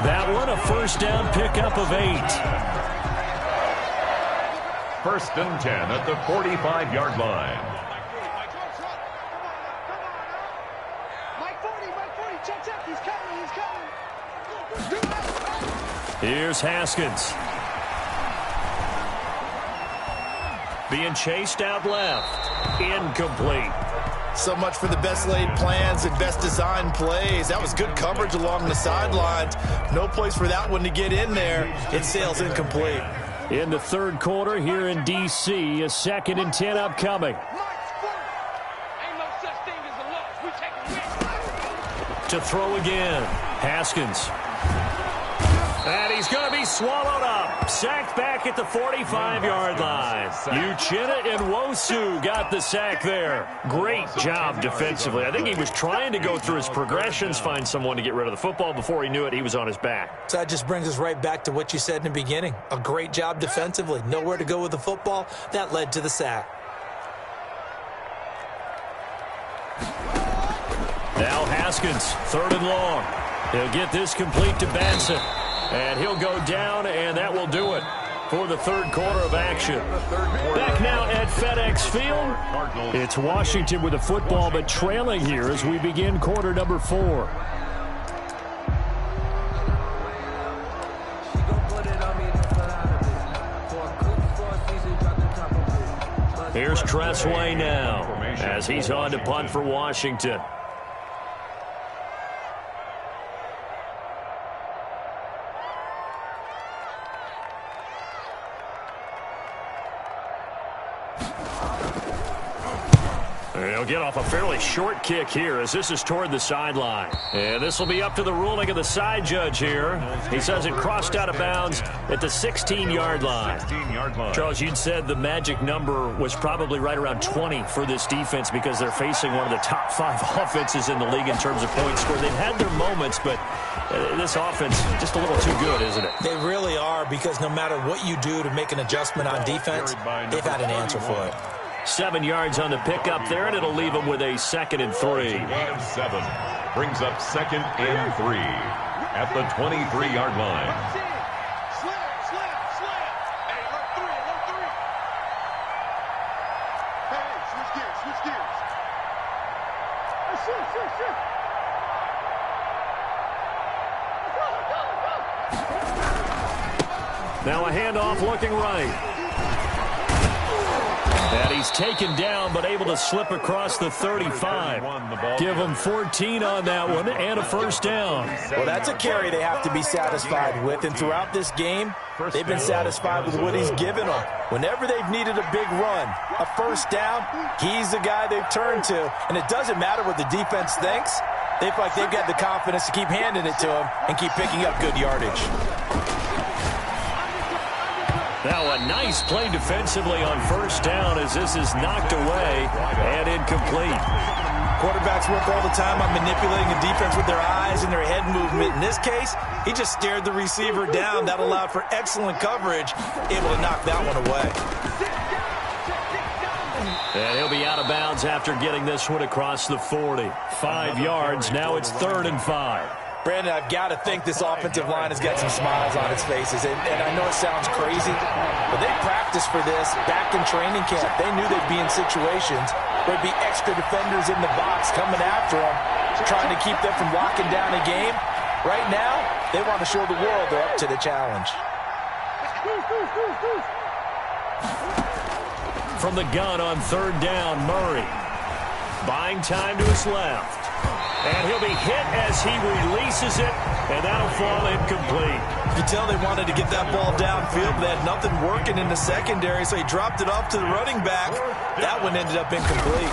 That one a 1st down pickup of 8. 1st and 10 at the 45-yard line. Here's Haskins. Being chased out left. Incomplete. So much for the best laid plans and best designed plays. That was good coverage along the sidelines. No place for that one to get in there. It sails incomplete. In the 3rd quarter here in D.C., a 2nd and 10 upcoming. To throw again. Haskins. And he's going to be swallowed up. Sacked back at the 45-yard line. Uchenna and Nwosu got the sack there. Great job defensively. I think he was trying to go through his progressions, find someone to get rid of the football. Before he knew it, he was on his back. So that just brings us right back to what you said in the beginning. A great job defensively. Nowhere to go with the football. That led to the sack. Now Haskins, 3rd and long. He'll get this complete to Batson. And he'll go down, and that will do it for the 3rd quarter of action. Back now at FedEx Field. It's Washington with the football, but trailing here as we begin quarter number 4. Here's Tressway now as he's on to punt for Washington. He'll get off a fairly short kick here as this is toward the sideline. And this will be up to the ruling of the side judge here. He says it crossed out of bounds at the 16-yard line. Charles, you'd said the magic number was probably right around 20 for this defense because they're facing one of the top 5 offenses in the league in terms of points scored. They've had their moments, but this offense just a little too good, isn't it? They really are, because no matter what you do to make an adjustment on defense, they've had an answer for it. 7 yards on the pickup there, and it'll leave them with a 2nd and 3. 7 brings up 2nd and 3 at the 23-yard line. Now a handoff looking right. And he's taken down, but able to slip across the 35. Give him 14 on that one and a first down. Well, that's a carry they have to be satisfied with. And throughout this game, they've been satisfied with what he's given them. Whenever they've needed a big run, a first down, he's the guy they've turned to. And it doesn't matter what the defense thinks. They feel like they've got the confidence to keep handing it to him and keep picking up good yardage. Now a nice play defensively on first down as this is knocked away and incomplete. Quarterbacks work all the time on manipulating the defense with their eyes and their head movement. In this case, he just stared the receiver down. That allowed for excellent coverage, able to knock that one away. And he'll be out of bounds after getting this one across the 40. 5 yards, now it's 3rd and 5. Brandon, I've got to think this offensive line has got some smiles on its faces. And I know it sounds crazy, but they practiced for this back in training camp. They knew they'd be in situations where there'd be extra defenders in the box coming after them, trying to keep them from locking down a game. Right now, they want to show the world they're up to the challenge. From the gun on 3rd down, Murray. Buying time to his left. And he'll be hit as he releases it, and that'll fall incomplete. You can tell they wanted to get that ball downfield, but they had nothing working in the secondary, so he dropped it off to the running back. That one ended up incomplete.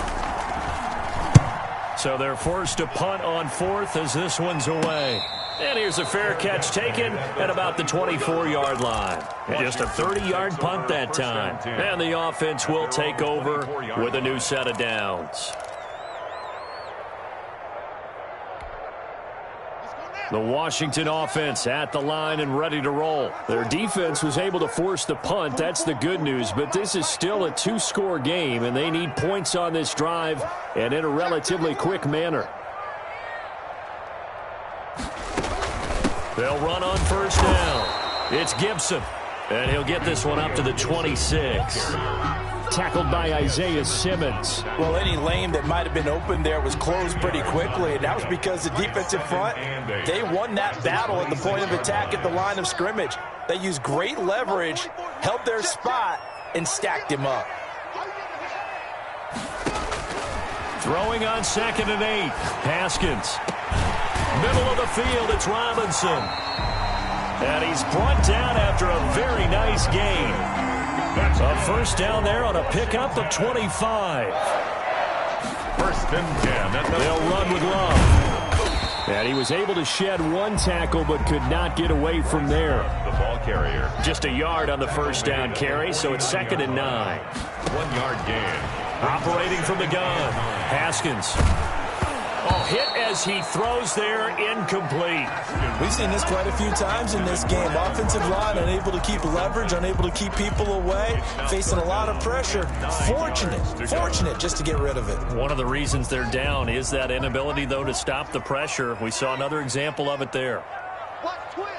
So they're forced to punt on 4th as this one's away. And here's a fair catch taken at about the 24-yard line. Just a 30-yard punt that time. And the offense will take over with a new set of downs. The Washington offense at the line and ready to roll. Their defense was able to force the punt. That's the good news. But this is still a 2-score game, and they need points on this drive and in a relatively quick manner. They'll run on first down. It's Gibson, and he'll get this one up to the 26. Tackled by Isaiah Simmons. Well, any lane that might have been open there was closed pretty quickly, and that was because the defensive front, they won that battle at the point of attack at the line of scrimmage. They used great leverage, held their spot, and stacked him up. Throwing on 2nd and 8. Haskins. Middle of the field, it's Robinson. And he's brought down after a very nice gain. A first down there on a pickup of 25. 1st and 10. They'll run with Love. And he was able to shed one tackle but could not get away from there. The ball carrier. Just a yard on the first down carry, so it's 2nd and 9. 1-yard gain. Operating from the gun, Haskins. Oh, hit as he throws there, incomplete. We've seen this quite a few times in this game. Offensive line unable to keep leverage, unable to keep people away, facing a lot of pressure. Fortunate just to get rid of it. One of the reasons they're down is that inability, though, to stop the pressure. We saw another example of it there. Watch twins.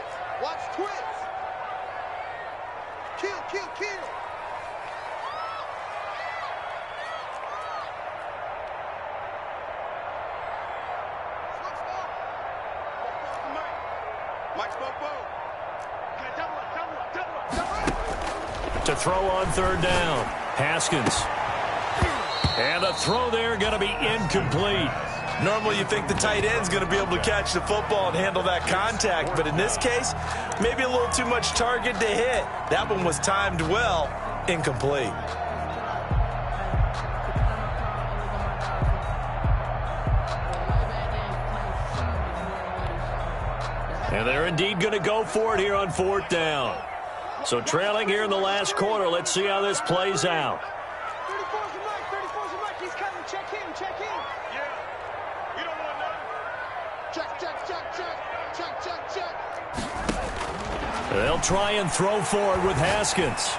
Watch twins. Kill. To throw on 3rd down, Haskins. And the throw there going to be incomplete. Normally you think the tight end's going to be able to catch the football and handle that contact, but in this case, maybe a little too much target to hit. That one was timed well, incomplete. And they're indeed going to go for it here on 4th down. So trailing here in the last quarter. Let's see how this plays out. 34's the mic. 34's the mic. He's coming. Check in. Yeah. You don't want nothing. Check. They'll try and throw forward with Haskins.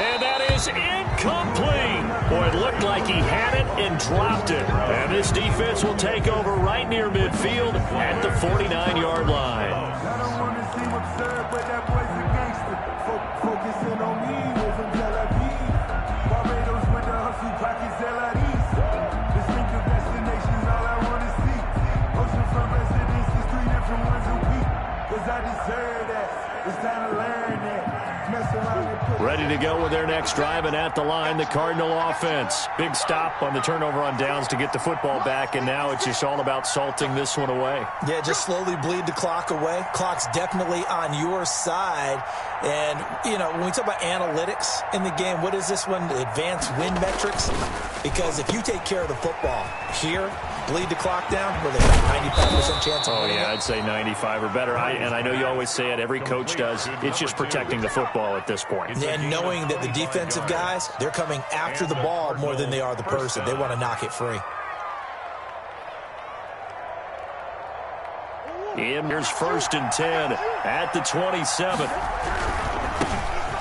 And that is incomplete. Boy, it looked like he had it and dropped it. And this defense will take over right near midfield at the 49-yard line. Ready to go with their next drive, and at the line, the Cardinal offense. Big stop on the turnover on downs to get the football back, and now it's just all about salting this one away. Yeah, just slowly bleed the clock away. Clock's definitely on your side. And, you know, when we talk about analytics in the game, what is this one? Advanced win metrics? Because if you take care of the football here, bleed the clock down, where they got 95% chance of winning. Oh, yeah, I'd say 95 or better. And I know you always say it, every coach does. It's just protecting the football at this point. And knowing that the defensive guys, they're coming after the ball more than they are the person. They want to knock it free. Here's 1st and 10 at the 27.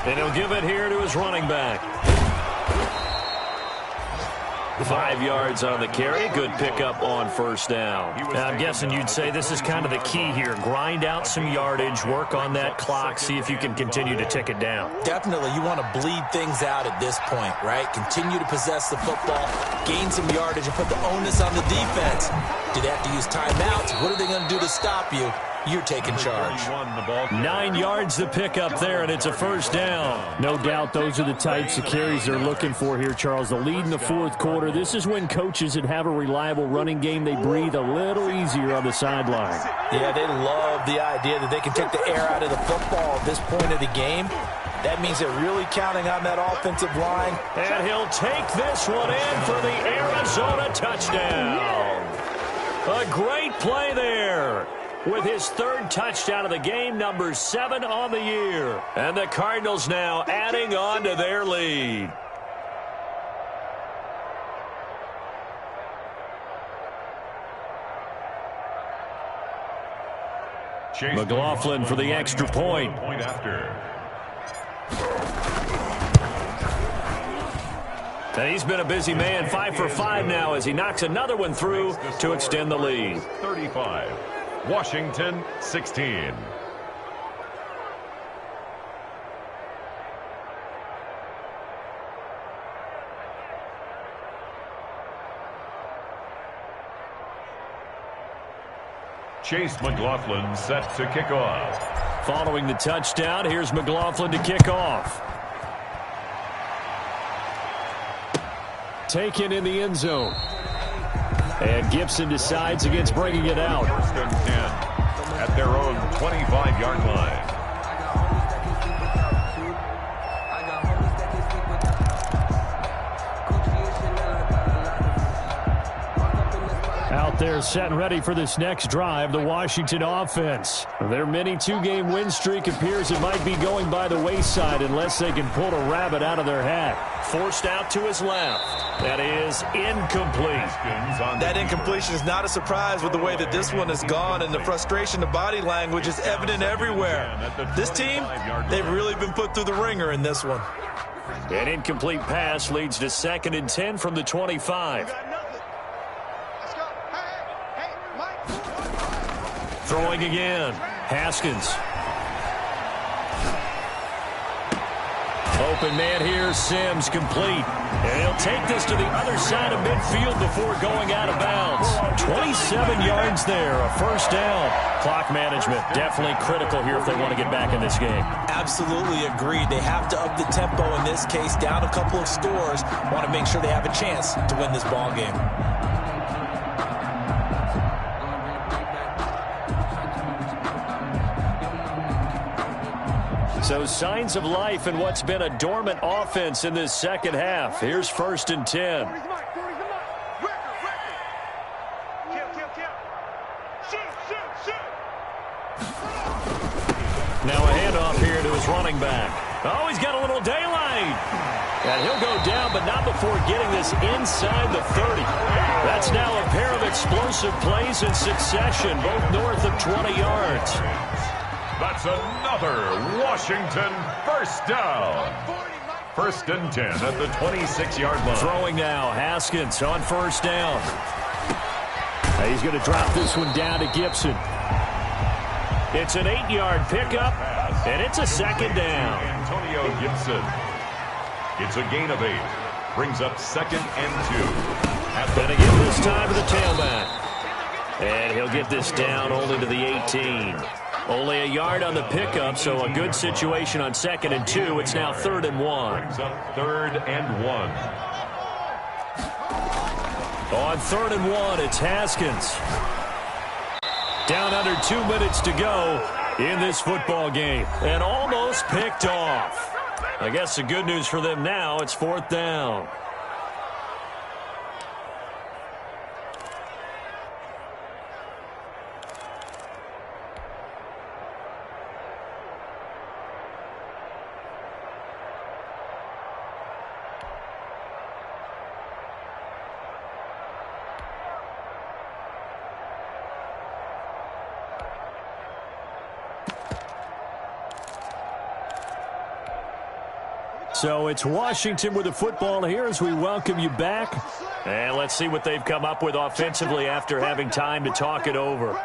And he'll give it here to his running back. 5 yards on the carry. Good pickup on 1st down. Now, I'm guessing you'd say this is kind of the key here. Grind out some yardage, work on that clock, see if you can continue to tick it down. Definitely. You want to bleed things out at this point, right? Continue to possess the football, gain some yardage, and put the onus on the defense. Do they have to use timeouts? What are they going to do to stop you? You're taking charge. 9 yards the pickup there, and it's a 1st down. No doubt those are the types of carries they're looking for here, Charles. The lead in the 4th quarter. This is when coaches that have a reliable running game, they breathe a little easier on the sideline. Yeah, they love the idea that they can take the air out of the football at this point of the game. That means they're really counting on that offensive line. And he'll take this one in for the Arizona touchdown. A great play there. With his 3rd touchdown of the game, number 7 on the year. And the Cardinals now adding on to their lead. McLaughlin for the extra point. And he's been a busy man, 5 for 5 now as he knocks another one through to extend the lead. 35. Washington, 16. Chase McLaughlin set to kick off. Following the touchdown, here's McLaughlin to kick off. Taken in the end zone. And Gibson decides against bringing it out. 1st and 10 at their own 25-yard line. Out there set and ready for this next drive, the Washington offense. Their mini 2-game win streak appears it might be going by the wayside unless they can pull a rabbit out of their hat. Forced out to his left. That is incomplete. That incompletion is not a surprise with the way that this one has gone, and the frustration, the body language is evident everywhere. This team, they've really been put through the ringer in this one. An incomplete pass leads to 2nd and 10 from the 25. Throwing again. Haskins. Open man here, Sims, complete. And he'll take this to the other side of midfield before going out of bounds. 27 yards there, a 1st down. Clock management definitely critical here if they want to get back in this game. Absolutely agreed. They have to up the tempo in this case, down a couple of scores. Want to make sure they have a chance to win this ball game. So signs of life in what's been a dormant offense in this 2nd half. Here's 1st and 10. Now a handoff here to his running back. Oh, he's got a little daylight. And he'll go down, but not before getting this inside the 30. That's now a pair of explosive plays in succession, both north of 20 yards. That's another Washington 1st down. 1st and 10 at the 26-yard line. Throwing now, Haskins on 1st down. He's going to drop this one down to Gibson. It's an 8-yard pickup, and it's a 2nd down. Antonio Gibson. It's a gain of 8. Brings up 2nd and 2. And again this time to the tailback. And he'll get this down only to the 18. Only a yard on the pickup, so a good situation on 2nd and 2. It's now 3rd and 1. Brings up 3rd and 1. On 3rd and 1, it's Haskins. Down under 2 minutes to go in this football game. And almost picked off. I guess the good news for them now, it's 4th down. So it's Washington with the football here as we welcome you back. And let's see what they've come up with offensively after having time to talk it over.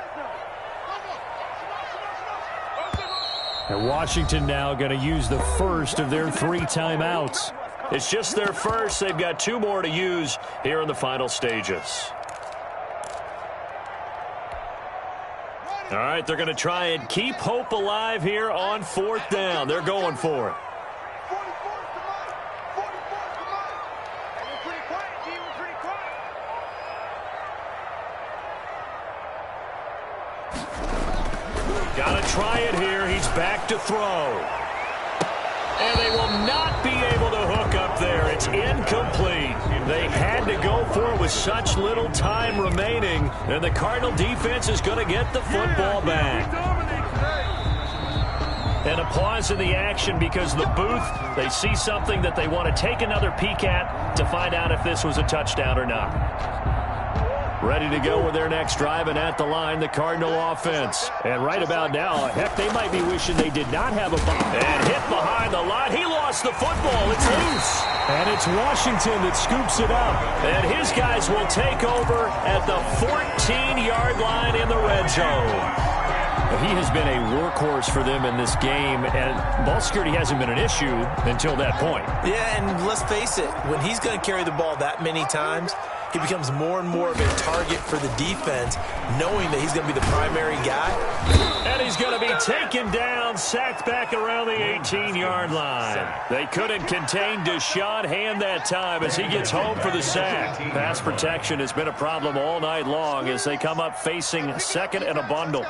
And Washington now going to use the first of their 3 timeouts. It's just their first. They've got 2 more to use here in the final stages. All right, they're going to try and keep hope alive here on 4th down. They're going for it. Got to try it here. He's back to throw. And they will not be able to hook up there. It's incomplete. They had to go for it with such little time remaining. And the Cardinal defense is going to get the football back. And a pause in the action because the booth, they see something that they want to take another peek at to find out if this was a touchdown or not. Ready to go with their next drive, and at the line, the Cardinal offense. And right about now, heck, they might be wishing they did not have a ball. And hit behind the line. He lost the football. It's loose. And it's Washington that scoops it up. And his guys will take over at the 14-yard line in the red zone. He has been a workhorse for them in this game, and ball security hasn't been an issue until that point. Yeah, and let's face it, when he's going to carry the ball that many times, he becomes more and more of a target for the defense, knowing that he's going to be the primary guy. And he's going to be taken down, sacked back around the 18-yard line. They couldn't contain Deshaun Hand that time as he gets home for the sack. Pass protection has been a problem all night long as they come up facing 2nd and a bundle.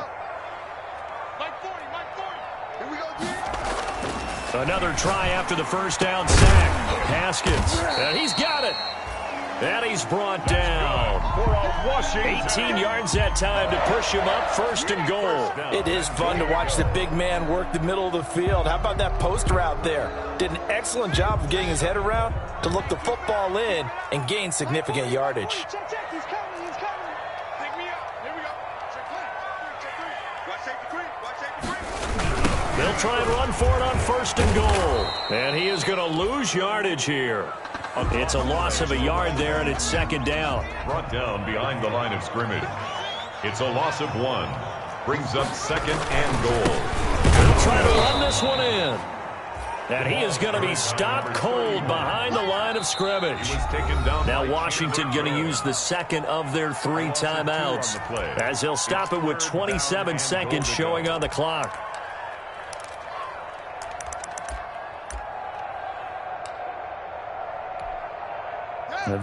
Another try after the first down sack. Haskins, and he's got it. And he's brought down. 18 yards that time to push him up 1st and goal. It is fun to watch the big man work the middle of the field. How about that post route there? Did an excellent job of getting his head around to look the football in and gain significant yardage. Check, he's coming, he's coming. Pick me up. Here we go. Check 3. Watch safety 3. Watch safety 3. They'll try and run for it on 1st and goal. And he is going to lose yardage here. It's a loss of a yard there, and it's 2nd down. Brought down behind the line of scrimmage. It's a loss of 1. Brings up 2nd and goal. They'll try to run this one in. And he is going to be stopped cold behind the line of scrimmage. Now Washington going to use the 2nd of their 3 timeouts as they'll stop it with 27 seconds showing on the clock.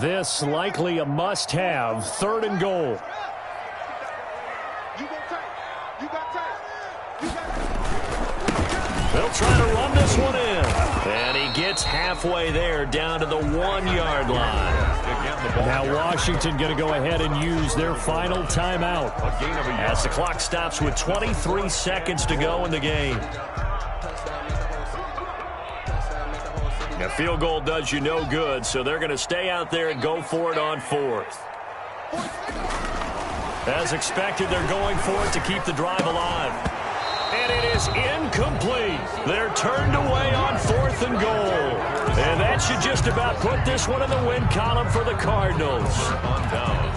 This likely a must-have, 3rd and goal. They'll try to run this one in. And he gets halfway there down to the 1-yard line. Now Washington going to go ahead and use their final timeout as the clock stops with 23 seconds to go in the game. A field goal does you no good, so they're going to stay out there and go for it on 4th. As expected, they're going for it to keep the drive alive. And it is incomplete. They're turned away on 4th and goal. And that should just about put this one in the win column for the Cardinals. On down.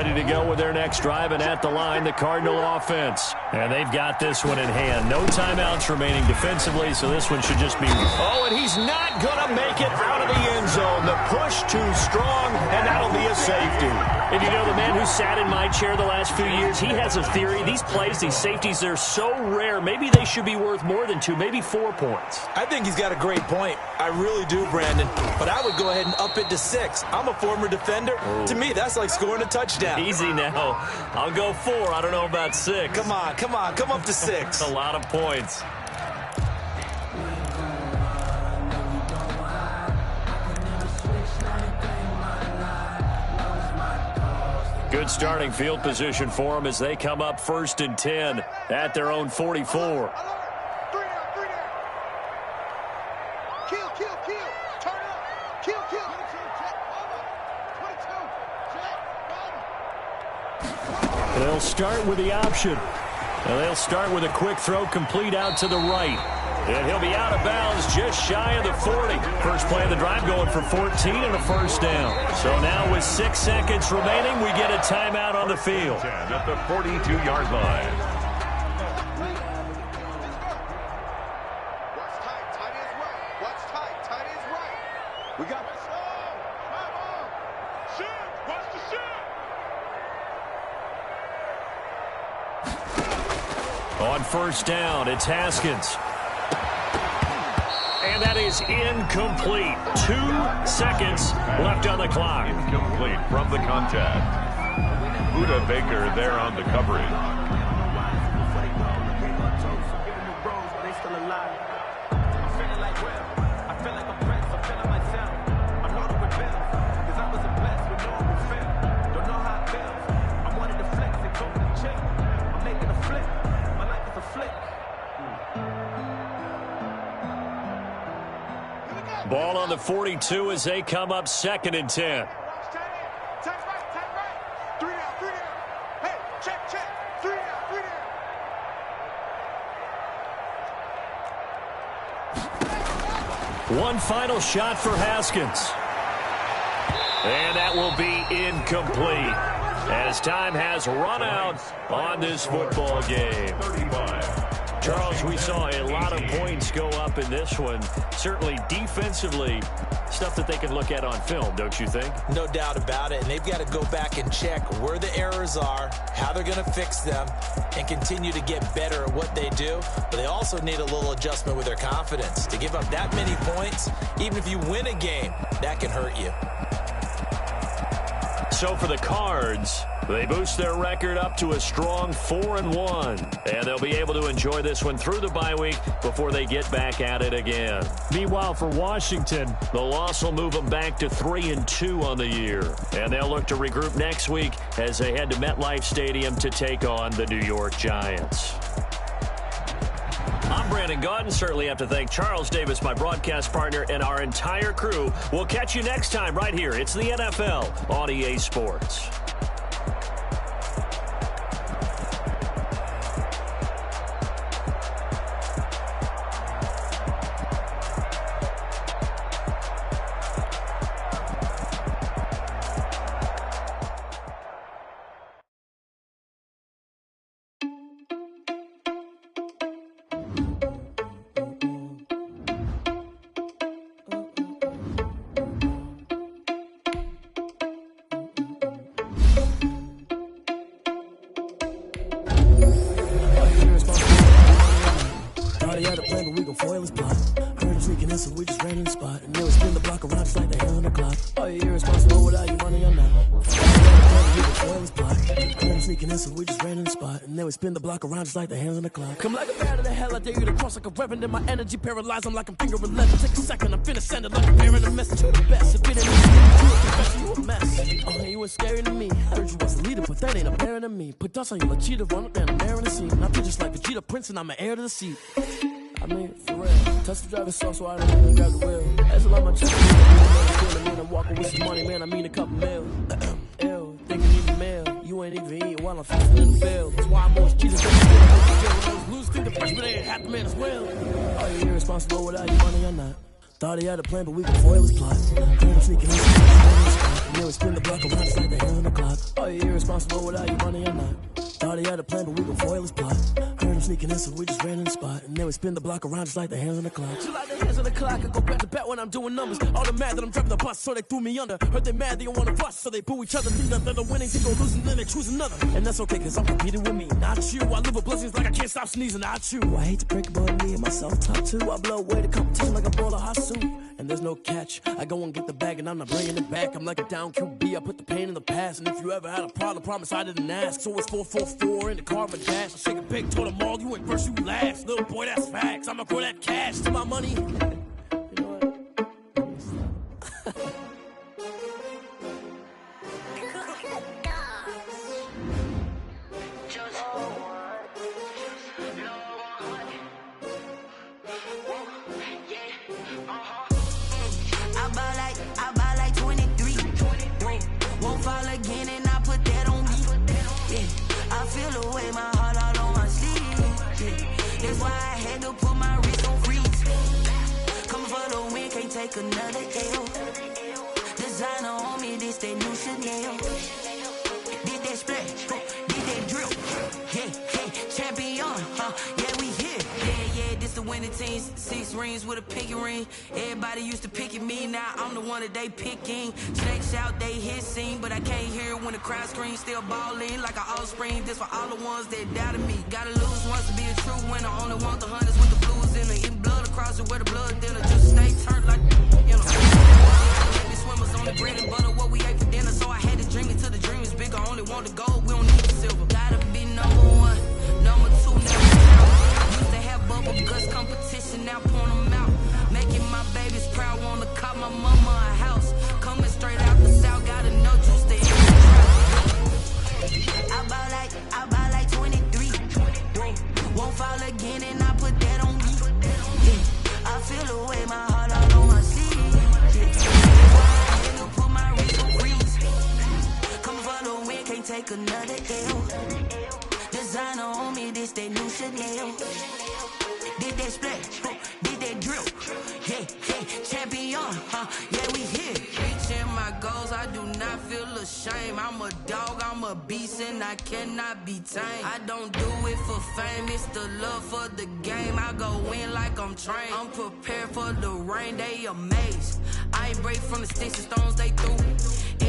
ready to go with their next drive, and at the line, the Cardinal offense. And they've got this one in hand. No timeouts remaining defensively, so this one should just be... Oh, and he's not going to make it out of the end zone. The push too strong, and that'll be a safety. If you know the man who sat in my chair the last few years, he has a theory. These plays, these safeties, they're so rare. Maybe they should be worth more than 2, maybe 4 points. I think he's got a great point. I really do, Brandon. But I would go ahead and up it to 6. I'm a former defender. To me, that's like scoring a touchdown. Easy now. I'll go 4. I don't know about 6. Come on. Come up to 6. A lot of points. Good starting field position for them as they come up 1st and 10 at their own 44. They'll start with the option. And they'll start with a quick throw complete out to the right. And he'll be out of bounds just shy of the 40. First play of the drive going for 14 and a first down. So now with 6 seconds remaining, we get a timeout on the field. At the 42-yard line. What's tight? Tight is right. What's tight? Tight is right. We got this. Shoot! Watch the shoot! On first down, it's Haskins. And that is incomplete. 2 seconds left on the clock. Incomplete from the contact. Buda Baker there on the coverage. Ball on the 42 as they come up 2nd and 10. One final shot for Haskins. And that will be incomplete as time has run out on this football game. 35. Charles, we saw a lot of points go up in this one. Certainly defensively, stuff that they can look at on film, don't you think? No doubt about it. And they've got to go back and check where the errors are, how they're going to fix them, and continue to get better at what they do. But they also need a little adjustment with their confidence. To give up that many points, even if you win a game, that can hurt you. So for the Cards, they boost their record up to a strong 4-1. And they'll be able to enjoy this one through the bye week before they get back at it again. Meanwhile, for Washington, the loss will move them back to 3-2 on the year. And they'll look to regroup next week as they head to MetLife Stadium to take on the New York Giants. I'm Brandon Gaudin. Certainly have to thank Charles Davis, my broadcast partner, and our entire crew. We'll catch you next time right here. It's the NFL on EA Sports. Spin the block around just like the hands on the clock. Come like a bat of the hell, I dare you to cross like a reverend. In my energy paralyzed, I'm like I'm finger 11. Take a second, I'm finna send it like I'm bearing a message. You the best, if it ain't you a mess. Oh, hey, you was scary to me. Heard you was a leader, but that ain't apparent to me. Put dust on you, like cheetah, run up down the air in the scene. I feel just like Vegeta Prince, and I'm an heir to the seat. I mean, for real. Touch the driver's soft, so I don't really grab the wheel. That's a lot of my chest. I'm walking with some money, man. I mean a couple mil. Ew, thinking even mail. You ain't even eating while I'm feasting in the field. That's why I'm always cheating. Lose think the freshman ain't half the man as well. Are you irresponsible without your money or not? Thought he had a plan, but we could foil his plot. Sneaking in. And then we spin the block around just like the hands on the clock. Are you irresponsible without your money or not? Thought he had a plan, but we gon' foil his plot. Heard him sneaking in, so we just ran in the spot. And then we spin the block around just like the hands on the clock. Just like the hands on the clock, I go back to back when I'm doing numbers. All the mad that I'm driving the bus, so they threw me under. Heard they mad, they don't wanna bust, so they boo each other. Think that they're winning, they go losing, then they choose another. And that's okay, cause I'm competing with me, not you. I live with blessings like I can't stop sneezing, not you. I hate to break it, but me and myself top two. I blow away the competition like a bowl of hot soup. And there's no catch, I go and get the bag and I'm not bringing it back. I'm like a down QB, I put the pain in the past. And if you ever had a problem, promise I didn't ask. So it's 444 in the car of dash. I shake a big, told them all, you ain't first, you last. Little boy, that's facts, I'ma grow that cash to my money. You know what? I buy like 23. Won't fall again and I put that on me. Yeah, I feel the way my heart all on my sleeve. Yeah, that's why I had to put my wrist on freeze. Coming for the win, can't take another L. Designer on me, this that new Chanel. Did that splash, did that drill. Yeah, champion, yeah, we here. Yeah, this the winning team. 6 rings with a pinky ring. Everybody used to pick at me, now I'm the one that they picking. Snakes out, they hit scene, but I can't hear it when the crowd screams. Still balling like an offspring. This for all the ones that doubted me. Gotta lose once to be a true winner. Only want the hunters with the blues in it. Eating blood across it where the blood dinner. Just stay turned like, you know. Baby swimmers on the bread and butter, what we ate for dinner. So I had to dream it till the dream is bigger. Only want the gold, we don't need the silver. Gotta be number 1, number 2, never count. Used to have bubble guts competition, now point them out. Making my babies proud, wanna cop my mama a house. Coming straight out the south, gotta know juice to eat the drought. I buy like 23. Won't fall again and I put that on me. Yeah, I feel the way my heart all on my sleeve. Yeah, that's why I had to put my wrist on freeze. Coming for the win, can't take another L. Designer on me, this that new Chanel. Did that splash, did that drill. Yeah, champion, yeah, we here. Reaching my goals, I do not feel ashamed. I'm a dog, I'm a beast, and I cannot be tamed. I don't do it for fame, it's the love for the game. I go in like I'm trained. I'm prepared for the rain, they amazed. I ain't break from the sticks and stones they threw.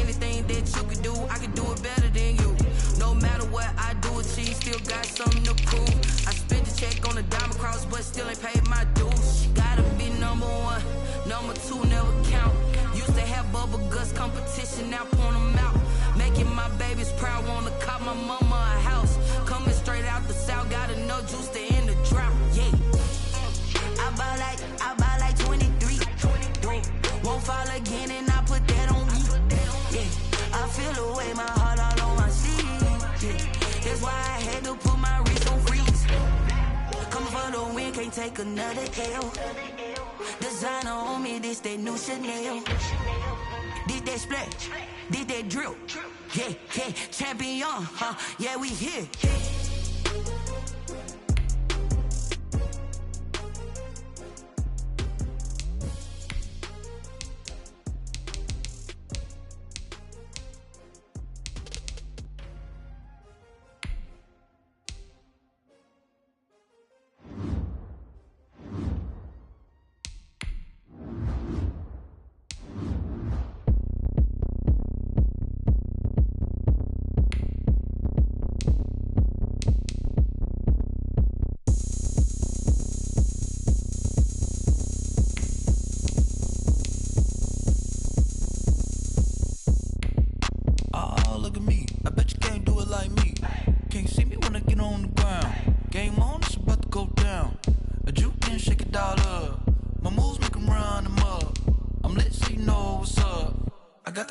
Anything that you can do, I can do it better than you. No matter what I do, achieve, still got something to prove. I spent the check on the diamond cross, but still ain't paid my dues. Gotta be number 1, number 2, never count. Used to have bubble guts competition, now point them out. Making my babies proud, wanna cop my mama a house. Coming straight out the south, gotta know juice to end the drought. Yeah, I buy like 23. Won't fall again and I put that on me. Yeah, I feel the way my heart all on my sleeve. Yeah, that's why I had to put my wrist on freeze. Coming for the win, can't take another L. Designer on me, this that new Chanel. Did that splash, did that drill. Yeah, champion, yeah, we here.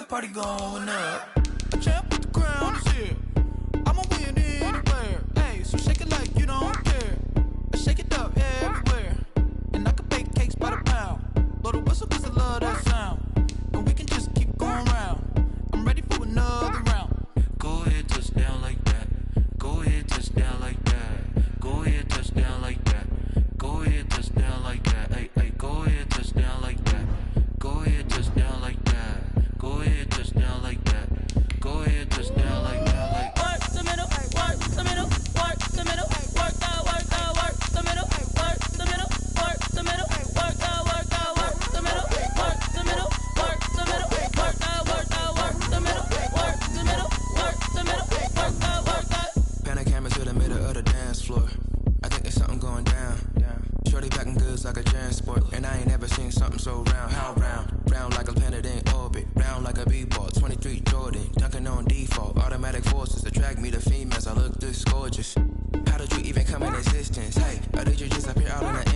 Party going up. A champ with the crown is here. I'ma win anywhere. Hey, so shake it like you don't care. Shake it up everywhere. And I can bake cakes by the pound. Blow the whistle cause I love that sound. And we can just keep going round. I'm ready for another round. Go ahead, touch down like that. Go ahead, touch down like that. Go ahead, touch down like that. Go ahead, touch down like that. Hey, go ahead, touch down like that. Go ahead, touch down like that. Go ahead, touch down like so round, how round? Round like a planet in orbit, round like a b-ball, 23 Jordan, dunking on default. Automatic forces attract me to females, I look this gorgeous. How did you even come in existence? Hey, or did you just appear out in the